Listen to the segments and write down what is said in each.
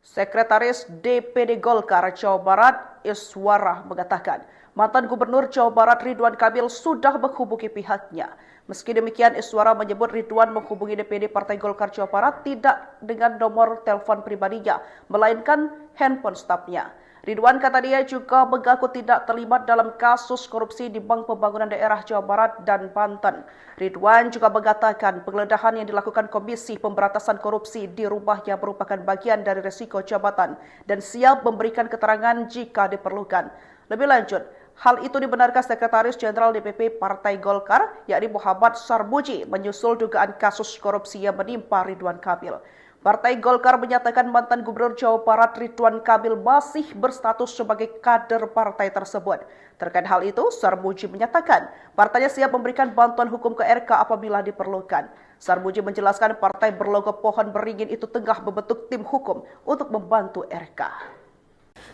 Sekretaris DPD Golkar Jawa Barat Iswara mengatakan, mantan Gubernur Jawa Barat Ridwan Kamil sudah menghubungi pihaknya. Meski demikian, Iswara menyebut Ridwan menghubungi DPD Partai Golkar Jawa Barat tidak dengan nomor telepon pribadinya, melainkan handphone stafnya. Ridwan kata dia juga mengaku tidak terlibat dalam kasus korupsi di Bank Pembangunan Daerah Jawa Barat dan Banten. Ridwan juga mengatakan penggeledahan yang dilakukan Komisi Pemberantasan Korupsi di rumahnya merupakan bagian dari resiko jabatan dan siap memberikan keterangan jika diperlukan. Lebih lanjut, hal itu dibenarkan Sekretaris Jenderal DPP Partai Golkar, yakni Muhammad Sarmuji, menyusul dugaan kasus korupsi yang menimpa Ridwan Kamil. Partai Golkar menyatakan mantan Gubernur Jawa Barat Ridwan Kamil masih berstatus sebagai kader partai tersebut. Terkait hal itu, Sarmuji menyatakan partainya siap memberikan bantuan hukum ke RK apabila diperlukan. Sarmuji menjelaskan partai berlogo pohon beringin itu tengah membentuk tim hukum untuk membantu RK.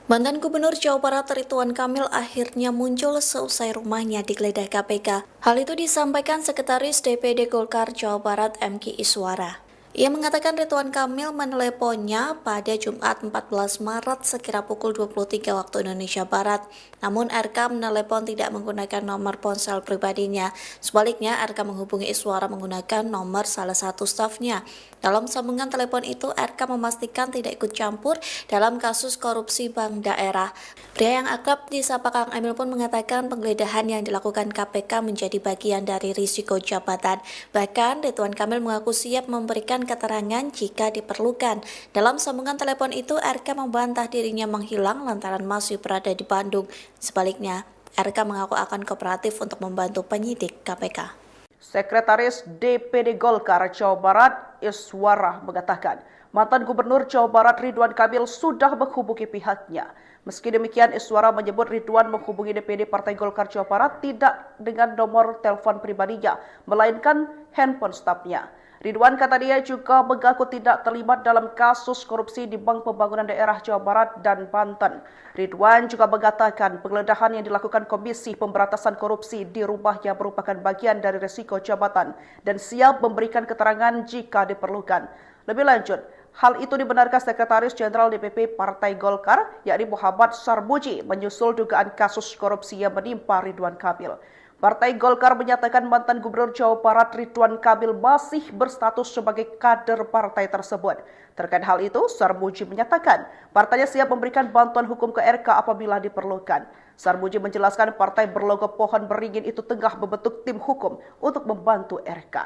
Mantan Gubernur Jawa Barat Ridwan Kamil akhirnya muncul seusai rumahnya digeledah KPK. Hal itu disampaikan Sekretaris DPD Golkar Jawa Barat M.Ki Iswara. Ia mengatakan Ridwan Kamil meneleponnya pada Jumat 14 Maret sekira pukul 23 waktu Indonesia Barat. Namun RK menelepon tidak menggunakan nomor ponsel pribadinya. Sebaliknya RK menghubungi Iswara menggunakan nomor salah satu stafnya. Dalam sambungan telepon itu, RK memastikan tidak ikut campur dalam kasus korupsi bank daerah. Pria yang akrab disapa Kang Emil pun mengatakan penggeledahan yang dilakukan KPK menjadi bagian dari risiko jabatan. Bahkan Ridwan Kamil mengaku siap memberikan keterangan jika diperlukan. Dalam sambungan telepon itu, RK membantah dirinya menghilang lantaran masih berada di Bandung. Sebaliknya, RK mengaku akan kooperatif untuk membantu penyidik KPK. Sekretaris DPD Golkar Jawa Barat Iswara mengatakan, mantan Gubernur Jawa Barat Ridwan Kamil sudah menghubungi pihaknya. Meski demikian, Iswara menyebut Ridwan menghubungi DPD Partai Golkar Jawa Barat tidak dengan nomor telepon pribadinya, melainkan handphone stafnya. Ridwan kata dia juga mengaku tidak terlibat dalam kasus korupsi di Bank Pembangunan Daerah Jawa Barat dan Banten. Ridwan juga mengatakan penggeledahan yang dilakukan Komisi Pemberantasan Korupsi di rumahnya merupakan bagian dari resiko jabatan dan siap memberikan keterangan jika diperlukan. Lebih lanjut, hal itu dibenarkan Sekretaris Jenderal DPP Partai Golkar, yakni Muhammad Sarmuji, menyusul dugaan kasus korupsi yang menimpa Ridwan Kamil. Partai Golkar menyatakan mantan Gubernur Jawa Barat Ridwan Kamil masih berstatus sebagai kader partai tersebut. Terkait hal itu, Sarmuji menyatakan partainya siap memberikan bantuan hukum ke RK apabila diperlukan. Sarmuji menjelaskan partai berlogo pohon beringin itu tengah membentuk tim hukum untuk membantu RK.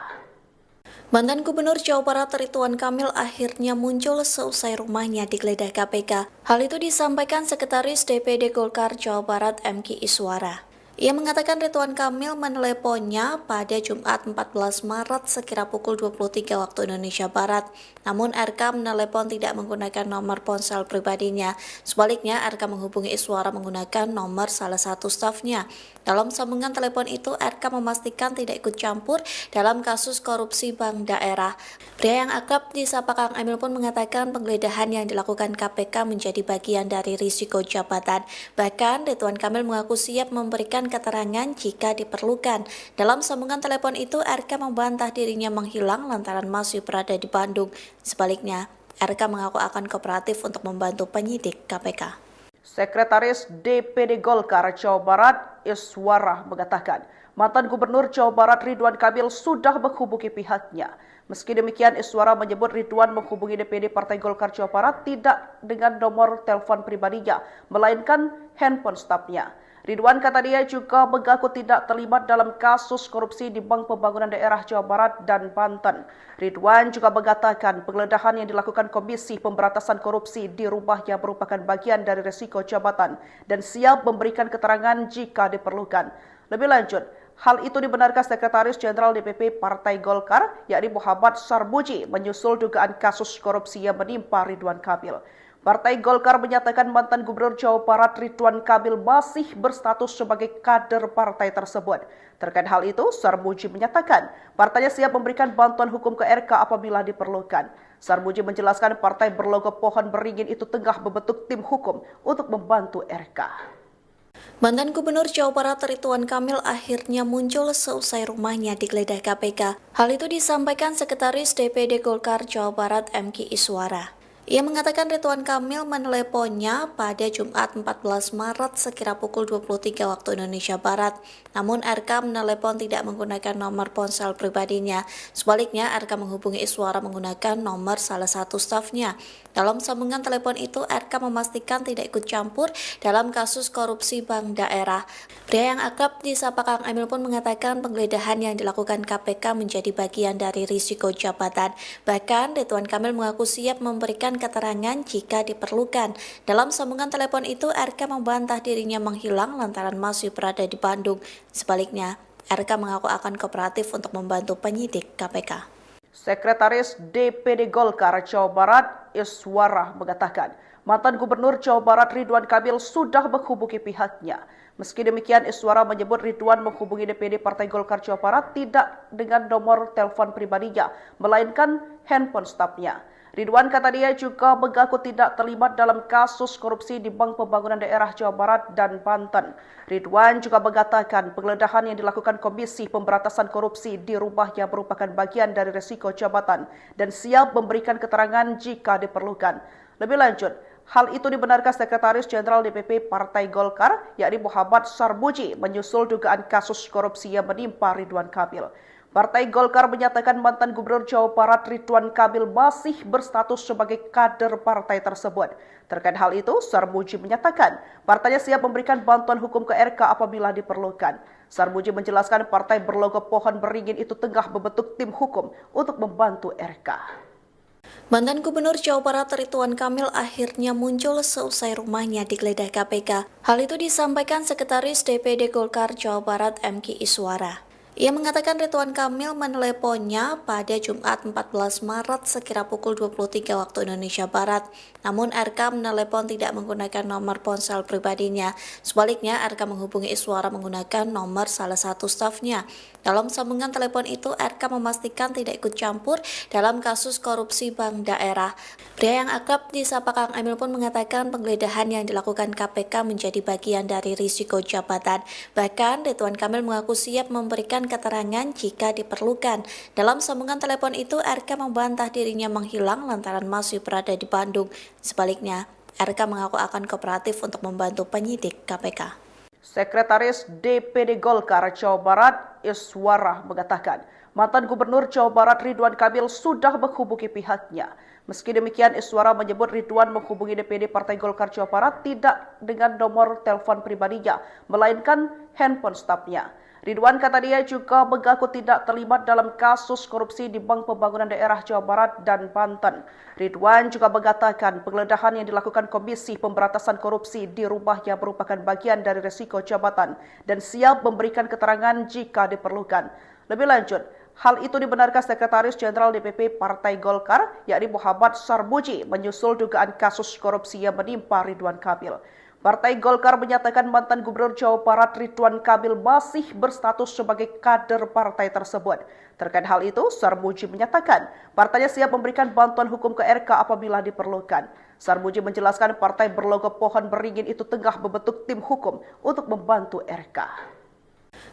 Mantan Gubernur Jawa Barat Ridwan Kamil akhirnya muncul seusai rumahnya digeledah KPK. Hal itu disampaikan Sekretaris DPD Golkar Jawa Barat M.Ki Iswara. Ia mengatakan Ridwan Kamil meneleponnya pada Jumat 14 Maret sekira pukul 23 waktu Indonesia Barat. Namun RK menelepon tidak menggunakan nomor ponsel pribadinya. Sebaliknya RK menghubungi Iswara menggunakan nomor salah satu stafnya. Dalam sambungan telepon itu, RK memastikan tidak ikut campur dalam kasus korupsi bank daerah. Pria yang akrab disapa Kang Emil pun mengatakan penggeledahan yang dilakukan KPK menjadi bagian dari risiko jabatan. Bahkan Ridwan Kamil mengaku siap memberikan keterangan jika diperlukan. Dalam sambungan telepon itu, RK membantah dirinya menghilang lantaran masih berada di Bandung. Sebaliknya, RK mengaku akan kooperatif untuk membantu penyidik KPK. Sekretaris DPD Golkar Jawa Barat Iswara mengatakan, mantan Gubernur Jawa Barat Ridwan Kamil sudah menghubungi pihaknya. Meski demikian, Iswara menyebut Ridwan menghubungi DPD Partai Golkar Jawa Barat tidak dengan nomor telepon pribadinya, melainkan handphone stafnya. Ridwan kata dia juga mengaku tidak terlibat dalam kasus korupsi di Bank Pembangunan Daerah Jawa Barat dan Banten. Ridwan juga mengatakan penggeledahan yang dilakukan Komisi Pemberantasan Korupsi di rumahnya merupakan bagian dari resiko jabatan dan siap memberikan keterangan jika diperlukan. Lebih lanjut, hal itu dibenarkan Sekretaris Jenderal DPP Partai Golkar, yakni Muhammad Sarmuji, menyusul dugaan kasus korupsi yang menimpa Ridwan Kamil. Partai Golkar menyatakan mantan Gubernur Jawa Barat Ridwan Kamil masih berstatus sebagai kader partai tersebut. Terkait hal itu, Sarmuji menyatakan partainya siap memberikan bantuan hukum ke RK apabila diperlukan. Sarmuji menjelaskan partai berlogo pohon beringin itu tengah membentuk tim hukum untuk membantu RK. Mantan Gubernur Jawa Barat Ridwan Kamil akhirnya muncul seusai rumahnya digeledah KPK. Hal itu disampaikan Sekretaris DPD Golkar Jawa Barat M.Ki Iswara. Ia mengatakan Ridwan Kamil meneleponnya pada Jumat 14 Maret sekira pukul 23 waktu Indonesia Barat. Namun RK menelepon tidak menggunakan nomor ponsel pribadinya. Sebaliknya, RK menghubungi Iswara menggunakan nomor salah satu stafnya. Dalam sambungan telepon itu, RK memastikan tidak ikut campur dalam kasus korupsi bank daerah. Pria yang akrab disapa Kang Emil pun mengatakan penggeledahan yang dilakukan KPK menjadi bagian dari risiko jabatan. Bahkan, Ridwan Kamil mengaku siap memberikan keterangan jika diperlukan. Dalam sambungan telepon itu, RK membantah dirinya menghilang lantaran masih berada di Bandung. Sebaliknya, RK mengaku akan kooperatif untuk membantu penyidik KPK. Sekretaris DPD Golkar Jawa Barat Iswara mengatakan, mantan Gubernur Jawa Barat Ridwan Kamil sudah menghubungi pihaknya. Meski demikian, Iswara menyebut Ridwan menghubungi DPD Partai Golkar Jawa Barat tidak dengan nomor telepon pribadinya, melainkan handphone stafnya. Ridwan kata dia juga mengaku tidak terlibat dalam kasus korupsi di Bank Pembangunan Daerah Jawa Barat dan Banten. Ridwan juga mengatakan penggeledahan yang dilakukan Komisi Pemberantasan Korupsi di rumahnya merupakan bagian dari risiko jabatan dan siap memberikan keterangan jika diperlukan. Lebih lanjut, hal itu dibenarkan Sekretaris Jenderal DPP Partai Golkar, yakni Muhammad Sarmuji, menyusul dugaan kasus korupsi yang menimpa Ridwan Kamil. Partai Golkar menyatakan mantan Gubernur Jawa Barat Ridwan Kamil masih berstatus sebagai kader partai tersebut. Terkait hal itu, Sarmuji menyatakan partainya siap memberikan bantuan hukum ke RK apabila diperlukan. Sarmuji menjelaskan partai berlogo pohon beringin itu tengah membentuk tim hukum untuk membantu RK. Mantan Gubernur Jawa Barat Ridwan Kamil akhirnya muncul seusai rumahnya digeledah KPK. Hal itu disampaikan Sekretaris DPD Golkar Jawa Barat MK Iswara. Ia mengatakan Ridwan Kamil meneleponnya pada Jumat 14 Maret sekira pukul 23 waktu Indonesia Barat. Namun RK menelepon tidak menggunakan nomor ponsel pribadinya. Sebaliknya, RK menghubungi Iswara menggunakan nomor salah satu stafnya. Dalam sambungan telepon itu, RK memastikan tidak ikut campur dalam kasus korupsi bank daerah. Pria yang akrab disapa Kang Emil pun mengatakan penggeledahan yang dilakukan KPK menjadi bagian dari risiko jabatan. Bahkan, Ridwan Kamil mengaku siap memberikan keterangan jika diperlukan. Dalam sambungan telepon itu, RK membantah dirinya menghilang lantaran masih berada di Bandung. Sebaliknya, RK mengaku akan kooperatif untuk membantu penyidik KPK. Sekretaris DPD Golkar Jawa Barat Iswara mengatakan, mantan Gubernur Jawa Barat Ridwan Kamil sudah menghubungi pihaknya. Meski demikian, Iswara menyebut Ridwan menghubungi DPD Partai Golkar Jawa Barat tidak dengan nomor telepon pribadinya, melainkan handphone stafnya. Ridwan kata dia juga mengaku tidak terlibat dalam kasus korupsi di Bank Pembangunan Daerah Jawa Barat dan Banten. Ridwan juga mengatakan penggeledahan yang dilakukan Komisi Pemberantasan Korupsi di rumahnya merupakan bagian dari risiko jabatan dan siap memberikan keterangan jika diperlukan. Lebih lanjut, hal itu dibenarkan Sekretaris Jenderal DPP Partai Golkar, yakni Muhammad Sarmuji, menyusul dugaan kasus korupsi yang menimpa Ridwan Kamil. Partai Golkar menyatakan mantan Gubernur Jawa Barat Ridwan Kamil masih berstatus sebagai kader partai tersebut. Terkait hal itu, Sarmuji menyatakan partainya siap memberikan bantuan hukum ke RK apabila diperlukan. Sarmuji menjelaskan partai berlogo pohon beringin itu tengah membentuk tim hukum untuk membantu RK.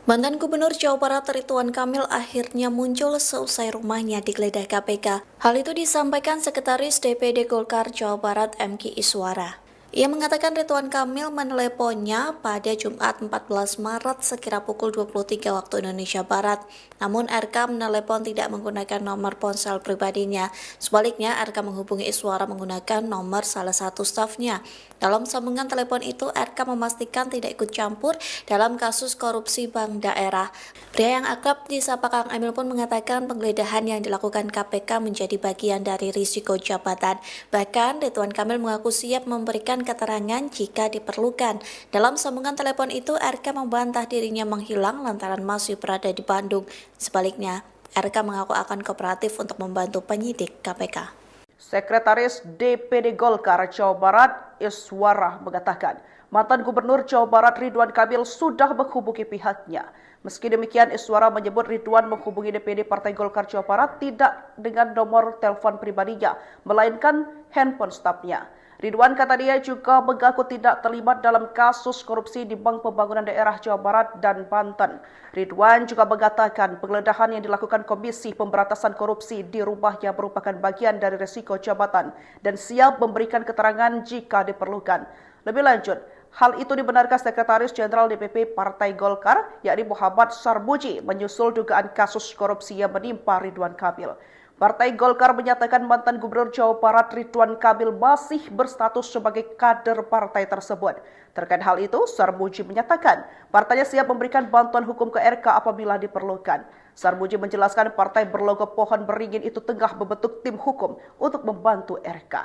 Mantan Gubernur Jawa Barat Ridwan Kamil akhirnya muncul seusai rumahnya digeledah KPK. Hal itu disampaikan Sekretaris DPD Golkar Jawa Barat MK Iswara. Ia mengatakan Ridwan Kamil meneleponnya pada Jumat 14 Maret sekira pukul 23 waktu Indonesia Barat. Namun RK menelepon tidak menggunakan nomor ponsel pribadinya. Sebaliknya, RK menghubungi Iswara menggunakan nomor salah satu stafnya. Dalam sambungan telepon itu, RK memastikan tidak ikut campur dalam kasus korupsi bank daerah. Pria yang akrab disapa Kang Emil pun mengatakan penggeledahan yang dilakukan KPK menjadi bagian dari risiko jabatan. Bahkan, Ridwan Kamil mengaku siap memberikan keterangan jika diperlukan. Dalam sambungan telepon itu, RK membantah dirinya menghilang lantaran masih berada di Bandung. Sebaliknya, RK mengaku akan kooperatif untuk membantu penyidik KPK. Sekretaris DPD Golkar Jawa Barat Iswara mengatakan, mantan Gubernur Jawa Barat Ridwan Kamil sudah menghubungi pihaknya. Meski demikian, Iswara menyebut Ridwan menghubungi DPD Partai Golkar Jawa Barat tidak dengan nomor telepon pribadinya, melainkan handphone stafnya. Ridwan kata dia juga mengaku tidak terlibat dalam kasus korupsi di Bank Pembangunan Daerah Jawa Barat dan Banten. Ridwan juga mengatakan penggeledahan yang dilakukan Komisi Pemberantasan Korupsi di rumahnya merupakan bagian dari resiko jabatan dan siap memberikan keterangan jika diperlukan. Lebih lanjut, hal itu dibenarkan Sekretaris Jenderal DPP Partai Golkar, yakni Muhammad Sarmuji, menyusul dugaan kasus korupsi yang menimpa Ridwan Kamil. Partai Golkar menyatakan mantan Gubernur Jawa Barat Ridwan Kamil masih berstatus sebagai kader partai tersebut. Terkait hal itu, Sarmuji menyatakan partainya siap memberikan bantuan hukum ke RK apabila diperlukan. Sarmuji menjelaskan partai berlogo pohon beringin itu tengah membentuk tim hukum untuk membantu RK.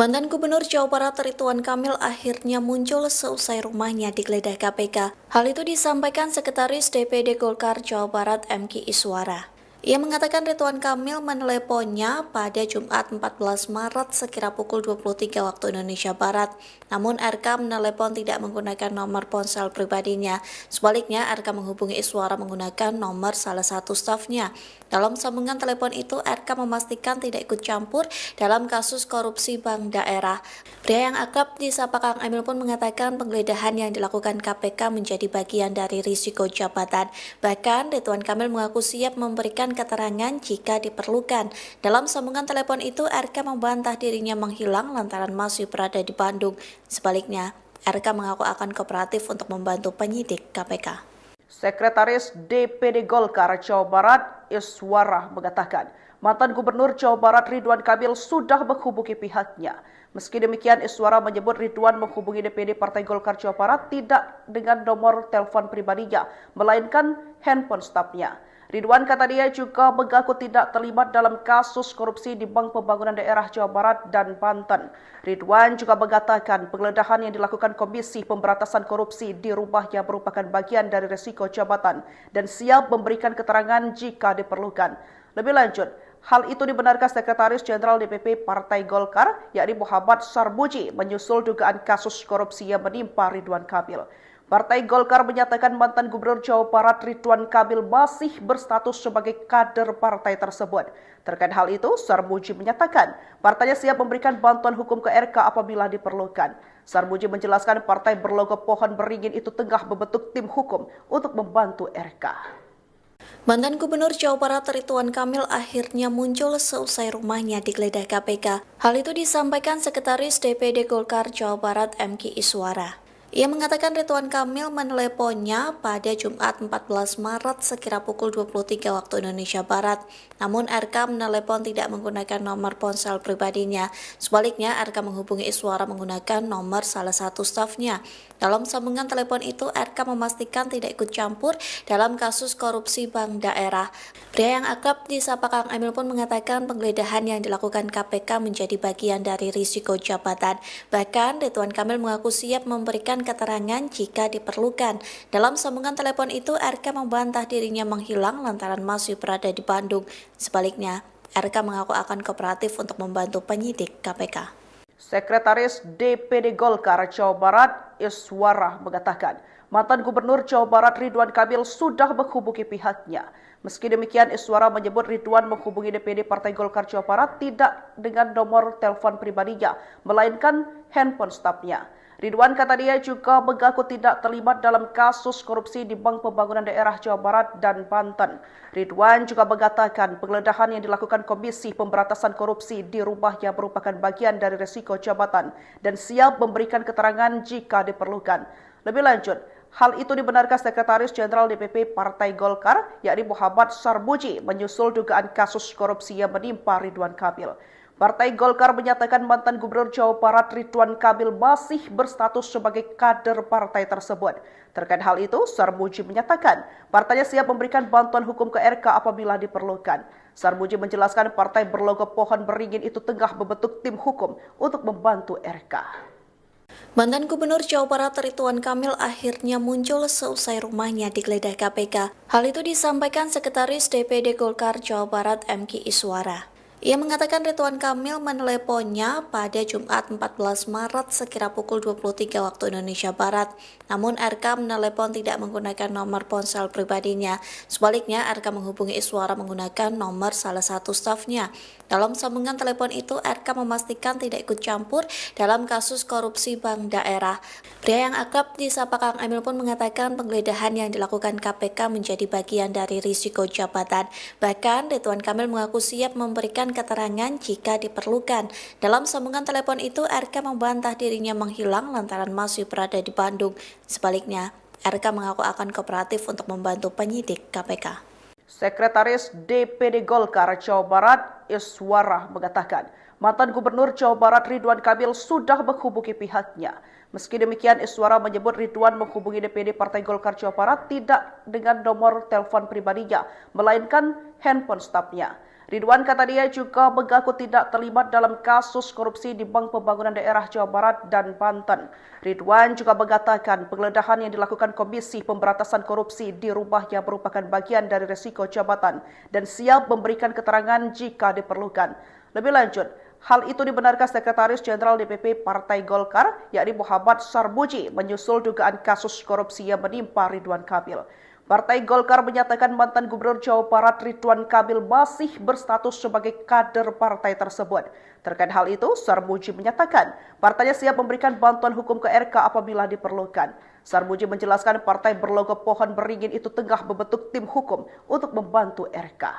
Mantan Gubernur Jawa Barat Ridwan Kamil akhirnya muncul seusai rumahnya digeledah KPK. Hal itu disampaikan Sekretaris DPD Golkar Jawa Barat M.Ki Iswara. Ia mengatakan Ridwan Kamil meneleponnya pada Jumat 14 Maret sekira pukul 23 waktu Indonesia Barat. Namun RK menelepon tidak menggunakan nomor ponsel pribadinya. Sebaliknya RK menghubungi Iswara menggunakan nomor salah satu stafnya. Dalam sambungan telepon itu RK memastikan tidak ikut campur dalam kasus korupsi bank daerah. Pria yang akrab disapa Kang Emil pun mengatakan penggeledahan yang dilakukan KPK menjadi bagian dari risiko jabatan. Bahkan Ridwan Kamil mengaku siap memberikan keterangan jika diperlukan. Dalam sambungan telepon itu, RK membantah dirinya menghilang lantaran masih berada di Bandung. Sebaliknya, RK mengaku akan kooperatif untuk membantu penyidik KPK. Sekretaris DPD Golkar Jawa Barat Iswara mengatakan, mantan Gubernur Jawa Barat Ridwan Kamil sudah menghubungi pihaknya. Meski demikian, Iswara menyebut Ridwan menghubungi DPD Partai Golkar Jawa Barat tidak dengan nomor telepon pribadinya, melainkan handphone stafnya. Ridwan kata dia juga mengaku tidak terlibat dalam kasus korupsi di Bank Pembangunan Daerah Jawa Barat dan Banten. Ridwan juga mengatakan penggeledahan yang dilakukan Komisi Pemberantasan Korupsi di rumahnya merupakan bagian dari resiko jabatan dan siap memberikan keterangan jika diperlukan. Lebih lanjut, hal itu dibenarkan Sekretaris Jenderal DPP Partai Golkar, yakni Muhammad Sarmuji, menyusul dugaan kasus korupsi yang menimpa Ridwan Kamil. Partai Golkar menyatakan mantan Gubernur Jawa Barat Ridwan Kamil masih berstatus sebagai kader partai tersebut. Terkait hal itu, Sarmuji menyatakan partainya siap memberikan bantuan hukum ke RK apabila diperlukan. Sarmuji menjelaskan partai berlogo pohon beringin itu tengah membentuk tim hukum untuk membantu RK. Mantan Gubernur Jawa Barat Ridwan Kamil akhirnya muncul seusai rumahnya digeledah KPK. Hal itu disampaikan Sekretaris DPD Golkar Jawa Barat M.Ki Iswara. Ia mengatakan Ridwan Kamil meneleponnya pada Jumat 14 Maret sekira pukul 23 waktu Indonesia Barat. Namun RK menelepon tidak menggunakan nomor ponsel pribadinya. Sebaliknya RK menghubungi Iswara menggunakan nomor salah satu stafnya. Dalam sambungan telepon itu RK memastikan tidak ikut campur dalam kasus korupsi bank daerah. Pria yang akrab disapa Kang Emil pun mengatakan penggeledahan yang dilakukan KPK menjadi bagian dari risiko jabatan. Bahkan Ridwan Kamil mengaku siap memberikan keterangan jika diperlukan. Dalam sambungan telepon itu, RK membantah dirinya menghilang lantaran masih berada di Bandung. Sebaliknya, RK mengaku akan kooperatif untuk membantu penyidik KPK. Sekretaris DPD Golkar Jawa Barat Iswara mengatakan, mantan Gubernur Jawa Barat Ridwan Kamil sudah menghubungi pihaknya. Meski demikian, Iswara menyebut Ridwan menghubungi DPD Partai Golkar Jawa Barat tidak dengan nomor telepon pribadinya, melainkan handphone stafnya. Ridwan kata dia juga mengaku tidak terlibat dalam kasus korupsi di Bank Pembangunan Daerah Jawa Barat dan Banten. Ridwan juga mengatakan penggeledahan yang dilakukan Komisi Pemberantasan Korupsi di rumahnya merupakan bagian dari resiko jabatan dan siap memberikan keterangan jika diperlukan. Lebih lanjut, hal itu dibenarkan Sekretaris Jenderal DPP Partai Golkar, yakni Muhammad Sarmuji, menyusul dugaan kasus korupsi yang menimpa Ridwan Kamil. Partai Golkar menyatakan mantan Gubernur Jawa Barat Ridwan Kamil masih berstatus sebagai kader partai tersebut. Terkait hal itu, Sarmuji menyatakan partainya siap memberikan bantuan hukum ke RK apabila diperlukan. Sarmuji menjelaskan partai berlogo pohon beringin itu tengah membentuk tim hukum untuk membantu RK. Mantan Gubernur Jawa Barat Ridwan Kamil akhirnya muncul seusai rumahnya digeledah KPK. Hal itu disampaikan Sekretaris DPD Golkar Jawa Barat M.Ki Iswara. Ia mengatakan Ridwan Kamil meneleponnya pada Jumat 14 Maret sekira pukul 23 waktu Indonesia Barat. Namun RK menelepon tidak menggunakan nomor ponsel pribadinya. Sebaliknya RK menghubungi Iswara menggunakan nomor salah satu stafnya. Dalam sambungan telepon itu RK memastikan tidak ikut campur dalam kasus korupsi bank daerah. Pria yang akrab disapa Kang Emil pun mengatakan penggeledahan yang dilakukan KPK menjadi bagian dari risiko jabatan. Bahkan Ridwan Kamil mengaku siap memberikan keterangan jika diperlukan. Dalam sambungan telepon itu, RK membantah dirinya menghilang lantaran masih berada di Bandung. Sebaliknya, RK mengaku akan kooperatif untuk membantu penyidik KPK. Sekretaris DPD Golkar Jawa Barat, Iswara, mengatakan mantan Gubernur Jawa Barat Ridwan Kamil sudah menghubungi pihaknya. Meski demikian, Iswara menyebut Ridwan menghubungi DPD Partai Golkar Jawa Barat tidak dengan nomor telepon pribadinya, melainkan handphone stafnya. Ridwan kata dia juga mengaku tidak terlibat dalam kasus korupsi di Bank Pembangunan Daerah Jawa Barat dan Banten. Ridwan juga mengatakan penggeledahan yang dilakukan Komisi Pemberantasan Korupsi di rumahnya merupakan bagian dari risiko jabatan dan siap memberikan keterangan jika diperlukan. Lebih lanjut, hal itu dibenarkan Sekretaris Jenderal DPP Partai Golkar, yakni Muhammad Sarmuji, menyusul dugaan kasus korupsi yang menimpa Ridwan Kamil. Partai Golkar menyatakan mantan Gubernur Jawa Barat Ridwan Kamil masih berstatus sebagai kader partai tersebut. Terkait hal itu, Sarmuji menyatakan partainya siap memberikan bantuan hukum ke RK apabila diperlukan. Sarmuji menjelaskan partai berlogo pohon beringin itu tengah membentuk tim hukum untuk membantu RK.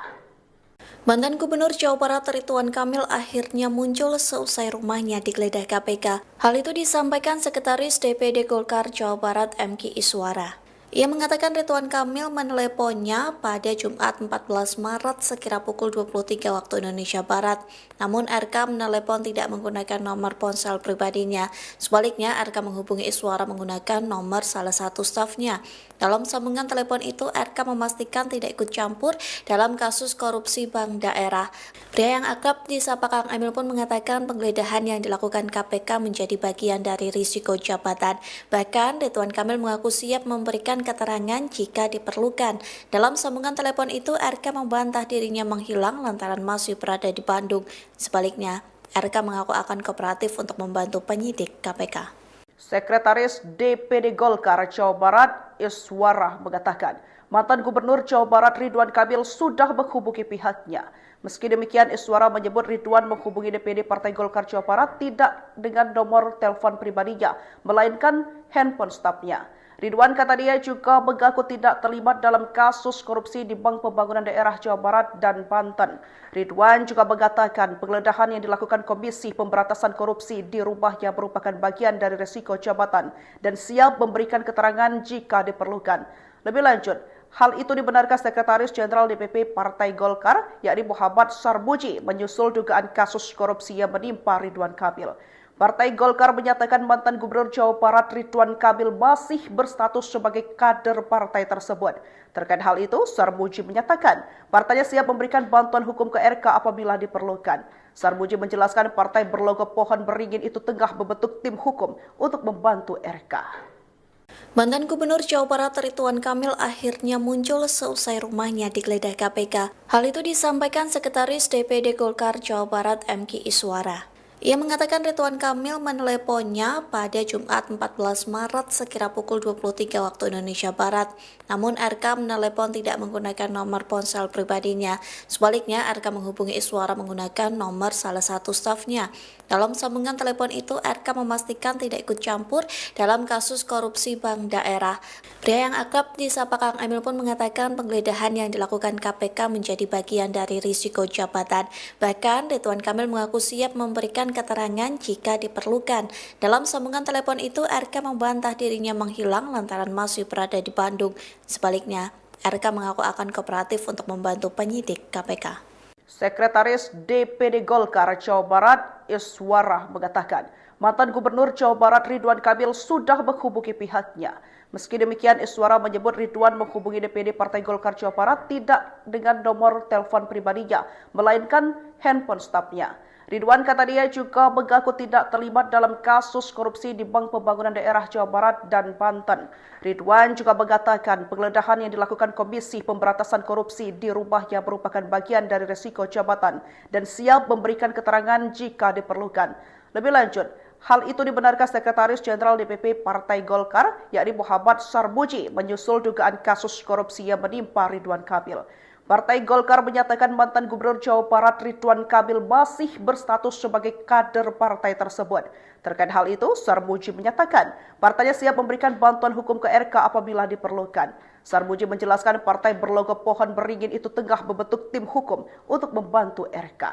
Mantan Gubernur Jawa Barat Ridwan Kamil akhirnya muncul seusai rumahnya digeledah KPK. Hal itu disampaikan Sekretaris DPD Golkar Jawa Barat MK Iswara. Ia mengatakan Ridwan Kamil meneleponnya pada Jumat 14 Maret sekira pukul 23 waktu Indonesia Barat. Namun RK menelepon tidak menggunakan nomor ponsel pribadinya. Sebaliknya RK menghubungi Iswara menggunakan nomor salah satu stafnya. Dalam sambungan telepon itu RK memastikan tidak ikut campur dalam kasus korupsi bank daerah. Pria yang akrab disapa Kang Emil pun mengatakan penggeledahan yang dilakukan KPK menjadi bagian dari risiko jabatan. Bahkan Ridwan Kamil mengaku siap memberikan keterangan jika diperlukan. Dalam sambungan telepon itu, RK membantah dirinya menghilang lantaran masih berada di Bandung. Sebaliknya, RK mengaku akan kooperatif untuk membantu penyidik KPK. Sekretaris DPD Golkar Jawa Barat, Iswara, mengatakan mantan Gubernur Jawa Barat Ridwan Kamil sudah menghubungi pihaknya. Meski demikian, Iswara menyebut Ridwan menghubungi DPD Partai Golkar Jawa Barat tidak dengan nomor telepon pribadinya, melainkan handphone stafnya. Ridwan kata dia juga mengaku tidak terlibat dalam kasus korupsi di Bank Pembangunan Daerah Jawa Barat dan Banten. Ridwan juga mengatakan penggeledahan yang dilakukan Komisi Pemberantasan Korupsi di rumahnya merupakan bagian dari risiko jabatan dan siap memberikan keterangan jika diperlukan. Lebih lanjut, hal itu dibenarkan Sekretaris Jenderal DPP Partai Golkar, yakni Muhammad Sarmuji, menyusul dugaan kasus korupsi yang menimpa Ridwan Kamil. Partai Golkar menyatakan mantan Gubernur Jawa Barat Ridwan Kamil masih berstatus sebagai kader partai tersebut. Terkait hal itu, Sarmuji menyatakan partainya siap memberikan bantuan hukum ke RK apabila diperlukan. Sarmuji menjelaskan partai berlogo pohon beringin itu tengah membentuk tim hukum untuk membantu RK. Mantan Gubernur Jawa Barat Ridwan Kamil akhirnya muncul seusai rumahnya digeledah KPK. Hal itu disampaikan Sekretaris DPD Golkar Jawa Barat MK Iswara. Ia mengatakan Ridwan Kamil meneleponnya pada Jumat 14 Maret sekira pukul 23 waktu Indonesia Barat. Namun RK menelepon tidak menggunakan nomor ponsel pribadinya. Sebaliknya RK menghubungi Iswara menggunakan nomor salah satu stafnya. Dalam sambungan telepon itu RK memastikan tidak ikut campur dalam kasus korupsi bank daerah. Pria yang akrab disapa Kang Emil pun mengatakan penggeledahan yang dilakukan KPK menjadi bagian dari risiko jabatan. Bahkan Ridwan Kamil mengaku siap memberikan keterangan jika diperlukan. Dalam sambungan telepon itu, RK membantah dirinya menghilang lantaran masih berada di Bandung. Sebaliknya, RK mengaku akan kooperatif untuk membantu penyidik KPK. Sekretaris DPD Golkar Jawa Barat, Iswara, mengatakan mantan Gubernur Jawa Barat Ridwan Kamil sudah menghubungi pihaknya. Meski demikian, Iswara menyebut Ridwan menghubungi DPD Partai Golkar Jawa Barat tidak dengan nomor telepon pribadinya, melainkan handphone stafnya. Ridwan kata dia juga mengaku tidak terlibat dalam kasus korupsi di Bank Pembangunan Daerah Jawa Barat dan Banten. Ridwan juga mengatakan penggeledahan yang dilakukan Komisi Pemberantasan Korupsi di rumahnya merupakan bagian dari resiko jabatan dan siap memberikan keterangan jika diperlukan. Lebih lanjut, hal itu dibenarkan Sekretaris Jenderal DPP Partai Golkar, yakni Muhammad Sarmuji, menyusul dugaan kasus korupsi yang menimpa Ridwan Kamil. Partai Golkar menyatakan mantan Gubernur Jawa Barat Ridwan Kamil masih berstatus sebagai kader partai tersebut. Terkait hal itu, Sarmuji menyatakan partainya siap memberikan bantuan hukum ke RK apabila diperlukan. Sarmuji menjelaskan partai berlogo pohon beringin itu tengah membentuk tim hukum untuk membantu RK.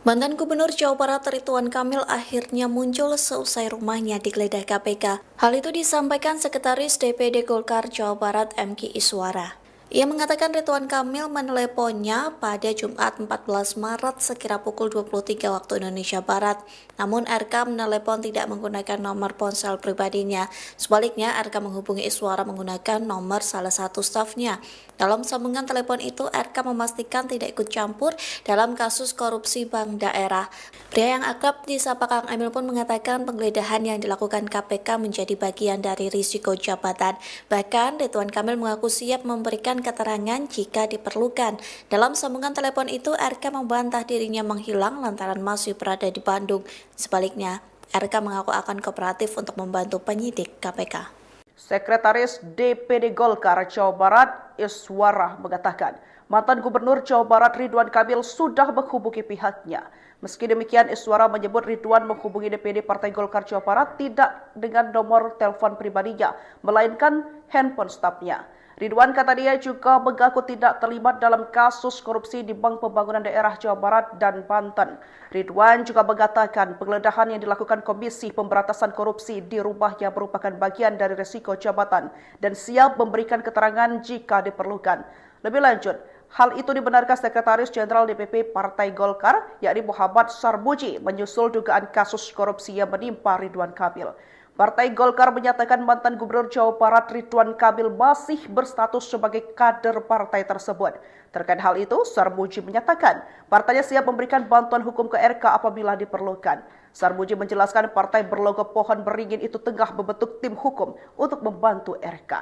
Mantan Gubernur Jawa Barat Ridwan Kamil akhirnya muncul seusai rumahnya digeledah KPK. Hal itu disampaikan Sekretaris DPD Golkar Jawa Barat MK Iswara. Ia mengatakan Ridwan Kamil meneleponnya pada Jumat 14 Maret sekira pukul 23 waktu Indonesia Barat. Namun RK menelepon tidak menggunakan nomor ponsel pribadinya. Sebaliknya RK menghubungi Iswara menggunakan nomor salah satu stafnya. Dalam sambungan telepon itu RK memastikan tidak ikut campur dalam kasus korupsi bank daerah. Pria yang akrab disapa Kang Emil pun mengatakan penggeledahan yang dilakukan KPK menjadi bagian dari risiko jabatan. Bahkan Ridwan Kamil mengaku siap memberikan keterangan jika diperlukan. Dalam sambungan telepon itu, RK membantah dirinya menghilang lantaran masih berada di Bandung. Sebaliknya, RK mengaku akan kooperatif untuk membantu penyidik KPK. Sekretaris DPD Golkar Jawa Barat Iswara mengatakan mantan Gubernur Jawa Barat Ridwan Kamil sudah menghubungi pihaknya. Meski demikian, Iswara menyebut Ridwan menghubungi DPD Partai Golkar Jawa Barat tidak dengan nomor telepon pribadinya, melainkan handphone stafnya. Ridwan kata dia juga mengaku tidak terlibat dalam kasus korupsi di Bank Pembangunan Daerah Jawa Barat dan Banten. Ridwan juga mengatakan penggeledahan yang dilakukan Komisi Pemberantasan Korupsi di rumahnya merupakan bagian dari resiko jabatan dan siap memberikan keterangan jika diperlukan. Lebih lanjut, hal itu dibenarkan Sekretaris Jenderal DPP Partai Golkar, yakni Muhammad Sarmuji, menyusul dugaan kasus korupsi yang menimpa Ridwan Kamil. Partai Golkar menyatakan mantan Gubernur Jawa Barat Ridwan Kamil masih berstatus sebagai kader partai tersebut. Terkait hal itu, Sarmuji menyatakan partainya siap memberikan bantuan hukum ke RK apabila diperlukan. Sarmuji menjelaskan partai berlogo pohon beringin itu tengah membentuk tim hukum untuk membantu RK.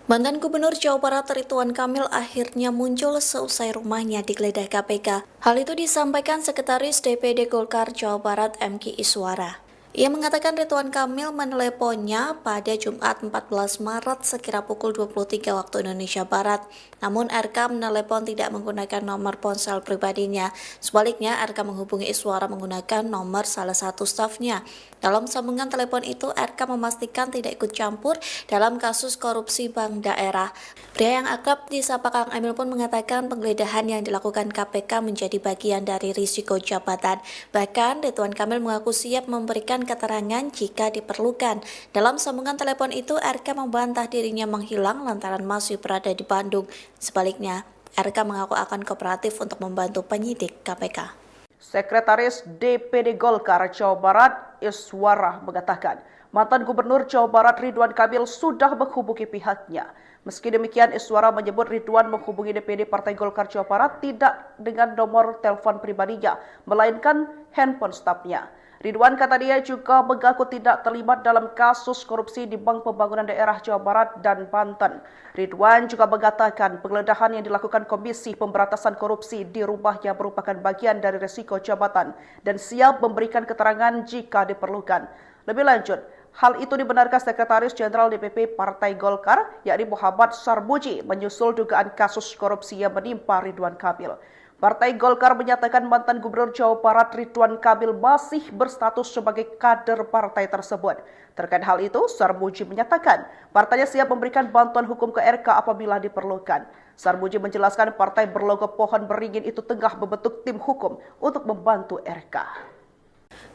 Mantan Gubernur Jawa Barat Ridwan Kamil akhirnya muncul seusai rumahnya digeledah KPK. Hal itu disampaikan Sekretaris DPD Golkar Jawa Barat MK Iswara. Ia mengatakan Ridwan Kamil meneleponnya pada Jumat 14 Maret sekira pukul 23 waktu Indonesia Barat. Namun RK menelepon tidak menggunakan nomor ponsel pribadinya. Sebaliknya RK menghubungi Iswara menggunakan nomor salah satu stafnya. Dalam sambungan telepon itu RK memastikan tidak ikut campur dalam kasus korupsi bank daerah. Pria yang akrab disapa Kang Emil pun mengatakan penggeledahan yang dilakukan KPK menjadi bagian dari risiko jabatan. Bahkan Ridwan Kamil mengaku siap memberikan keterangan jika diperlukan. Dalam sambungan telepon itu, RK membantah dirinya menghilang lantaran masih berada di Bandung. Sebaliknya, RK mengaku akan kooperatif untuk membantu penyidik KPK. Sekretaris DPD Golkar Jawa Barat Iswara mengatakan mantan Gubernur Jawa Barat Ridwan Kamil sudah menghubungi pihaknya. Meski demikian, Iswara menyebut Ridwan menghubungi DPD Partai Golkar Jawa Barat tidak dengan nomor telepon pribadinya, melainkan handphone stafnya. Ridwan kata dia juga mengaku tidak terlibat dalam kasus korupsi di Bank Pembangunan Daerah Jawa Barat dan Banten. Ridwan juga mengatakan penggeledahan yang dilakukan Komisi Pemberantasan Korupsi di rumahnya merupakan bagian dari resiko jabatan dan siap memberikan keterangan jika diperlukan. Lebih lanjut, hal itu dibenarkan Sekretaris Jenderal DPP Partai Golkar, yakni Muhammad Sarmuji, menyusul dugaan kasus korupsi yang menimpa Ridwan Kamil. Partai Golkar menyatakan mantan Gubernur Jawa Barat Ridwan Kamil masih berstatus sebagai kader partai tersebut. Terkait hal itu, Sarmuji menyatakan partainya siap memberikan bantuan hukum ke RK apabila diperlukan. Sarmuji menjelaskan partai berlogo pohon beringin itu tengah membentuk tim hukum untuk membantu RK.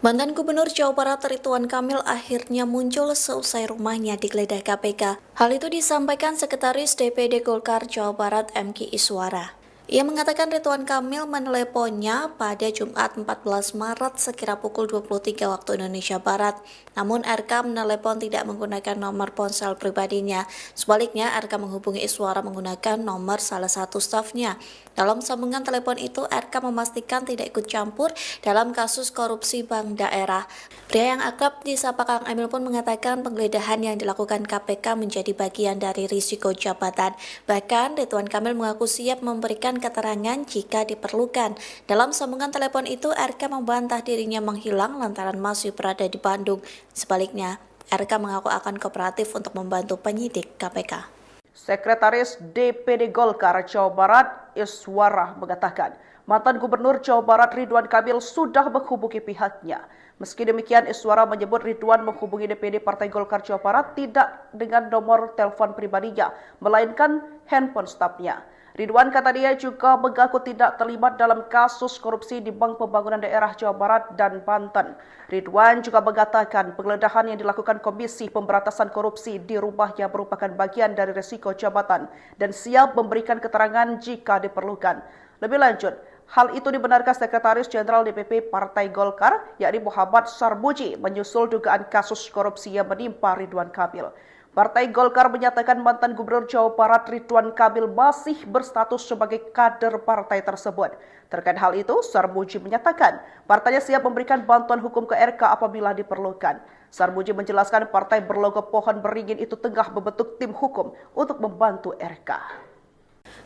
Mantan Gubernur Jawa Barat Ridwan Kamil akhirnya muncul seusai rumahnya digeledah KPK. Hal itu disampaikan Sekretaris DPD Golkar Jawa Barat MK Iswara. Ia mengatakan Ridwan Kamil meneleponnya pada Jumat 14 Maret sekira pukul 23 waktu Indonesia Barat. Namun RK menelepon tidak menggunakan nomor ponsel pribadinya. Sebaliknya RK menghubungi Iswara menggunakan nomor salah satu stafnya. Dalam sambungan telepon itu, RK memastikan tidak ikut campur dalam kasus korupsi bank daerah. Pria yang akrab disapa Kang Emil pun mengatakan penggeledahan yang dilakukan KPK menjadi bagian dari risiko jabatan. Bahkan, Ridwan Kamil mengaku siap memberikan keterangan jika diperlukan. Dalam sambungan telepon itu, RK membantah dirinya menghilang lantaran masih berada di Bandung. Sebaliknya, RK mengaku akan kooperatif untuk membantu penyidik KPK. Sekretaris DPD Golkar Jawa Barat, Iswara, mengatakan mantan Gubernur Jawa Barat Ridwan Kamil sudah menghubungi pihaknya. Meski demikian, Iswara menyebut Ridwan menghubungi DPD Partai Golkar Jawa Barat tidak dengan nomor telepon pribadinya, melainkan handphone stafnya. Ridwan kata dia juga mengaku tidak terlibat dalam kasus korupsi di Bank Pembangunan Daerah Jawa Barat dan Banten. Ridwan juga mengatakan penggeledahan yang dilakukan Komisi Pemberantasan Korupsi di rumahnya merupakan bagian dari risiko jabatan dan siap memberikan keterangan jika diperlukan. Lebih lanjut, hal itu dibenarkan Sekretaris Jenderal DPP Partai Golkar, yakni Muhammad Sarmuji, menyusul dugaan kasus korupsi yang menimpa Ridwan Kamil. Partai Golkar menyatakan mantan Gubernur Jawa Barat Ridwan Kamil masih berstatus sebagai kader partai tersebut. Terkait hal itu, Sarmuji menyatakan partainya siap memberikan bantuan hukum ke RK apabila diperlukan. Sarmuji menjelaskan partai berlogo pohon beringin itu tengah membentuk tim hukum untuk membantu RK.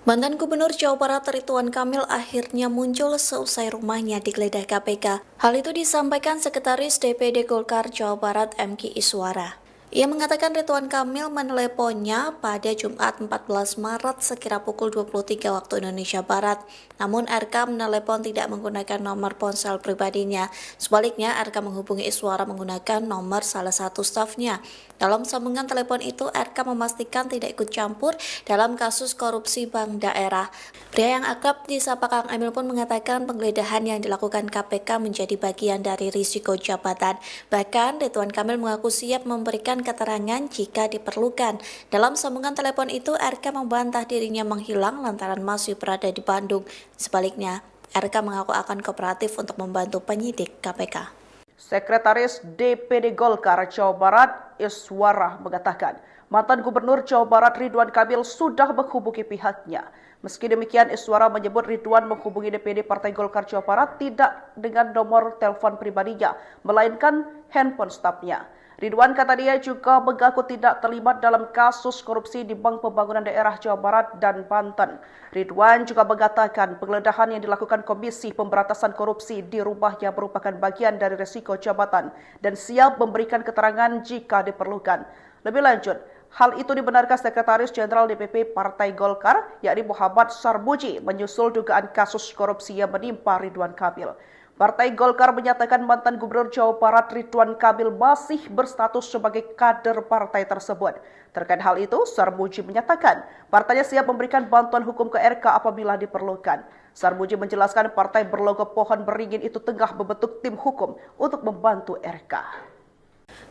Mantan Gubernur Jawa Barat Ridwan Kamil akhirnya muncul seusai rumahnya digeledah KPK. Hal itu disampaikan Sekretaris DPD Golkar Jawa Barat MK Iswara. Ia mengatakan Ridwan Kamil meneleponnya pada Jumat 14 Maret sekira pukul 23 waktu Indonesia Barat. Namun RK menelepon tidak menggunakan nomor ponsel pribadinya. Sebaliknya RK menghubungi Iswara menggunakan nomor salah satu stafnya. Dalam sambungan telepon itu, RK memastikan tidak ikut campur dalam kasus korupsi bank daerah. Pria yang akrab disapa Kang Emil pun mengatakan penggeledahan yang dilakukan KPK menjadi bagian dari risiko jabatan. Bahkan, Ridwan Kamil mengaku siap memberikan keterangan jika diperlukan. Dalam sambungan telepon itu, RK membantah dirinya menghilang lantaran masih berada di Bandung. Sebaliknya, RK mengaku akan kooperatif untuk membantu penyidik KPK. Sekretaris DPD Golkar Jawa Barat, Iswara, mengatakan mantan Gubernur Jawa Barat Ridwan Kamil sudah menghubungi pihaknya. Meski demikian, Iswara menyebut Ridwan menghubungi DPD Partai Golkar Jawa Barat tidak dengan nomor telepon pribadinya, melainkan handphone stafnya. Ridwan kata dia juga mengaku tidak terlibat dalam kasus korupsi di Bank Pembangunan Daerah Jawa Barat dan Banten. Ridwan juga mengatakan penggeledahan yang dilakukan Komisi Pemberantasan Korupsi di rumahnya merupakan bagian dari risiko jabatan dan siap memberikan keterangan jika diperlukan. Lebih lanjut, hal itu dibenarkan Sekretaris Jenderal DPP Partai Golkar, yakni Muhammad Sarmuji, menyusul dugaan kasus korupsi yang menimpa Ridwan Kamil. Partai Golkar menyatakan mantan Gubernur Jawa Barat Ridwan Kamil masih berstatus sebagai kader partai tersebut. Terkait hal itu, Sarmuji menyatakan partainya siap memberikan bantuan hukum ke RK apabila diperlukan. Sarmuji menjelaskan partai berlogo pohon beringin itu tengah membentuk tim hukum untuk membantu RK.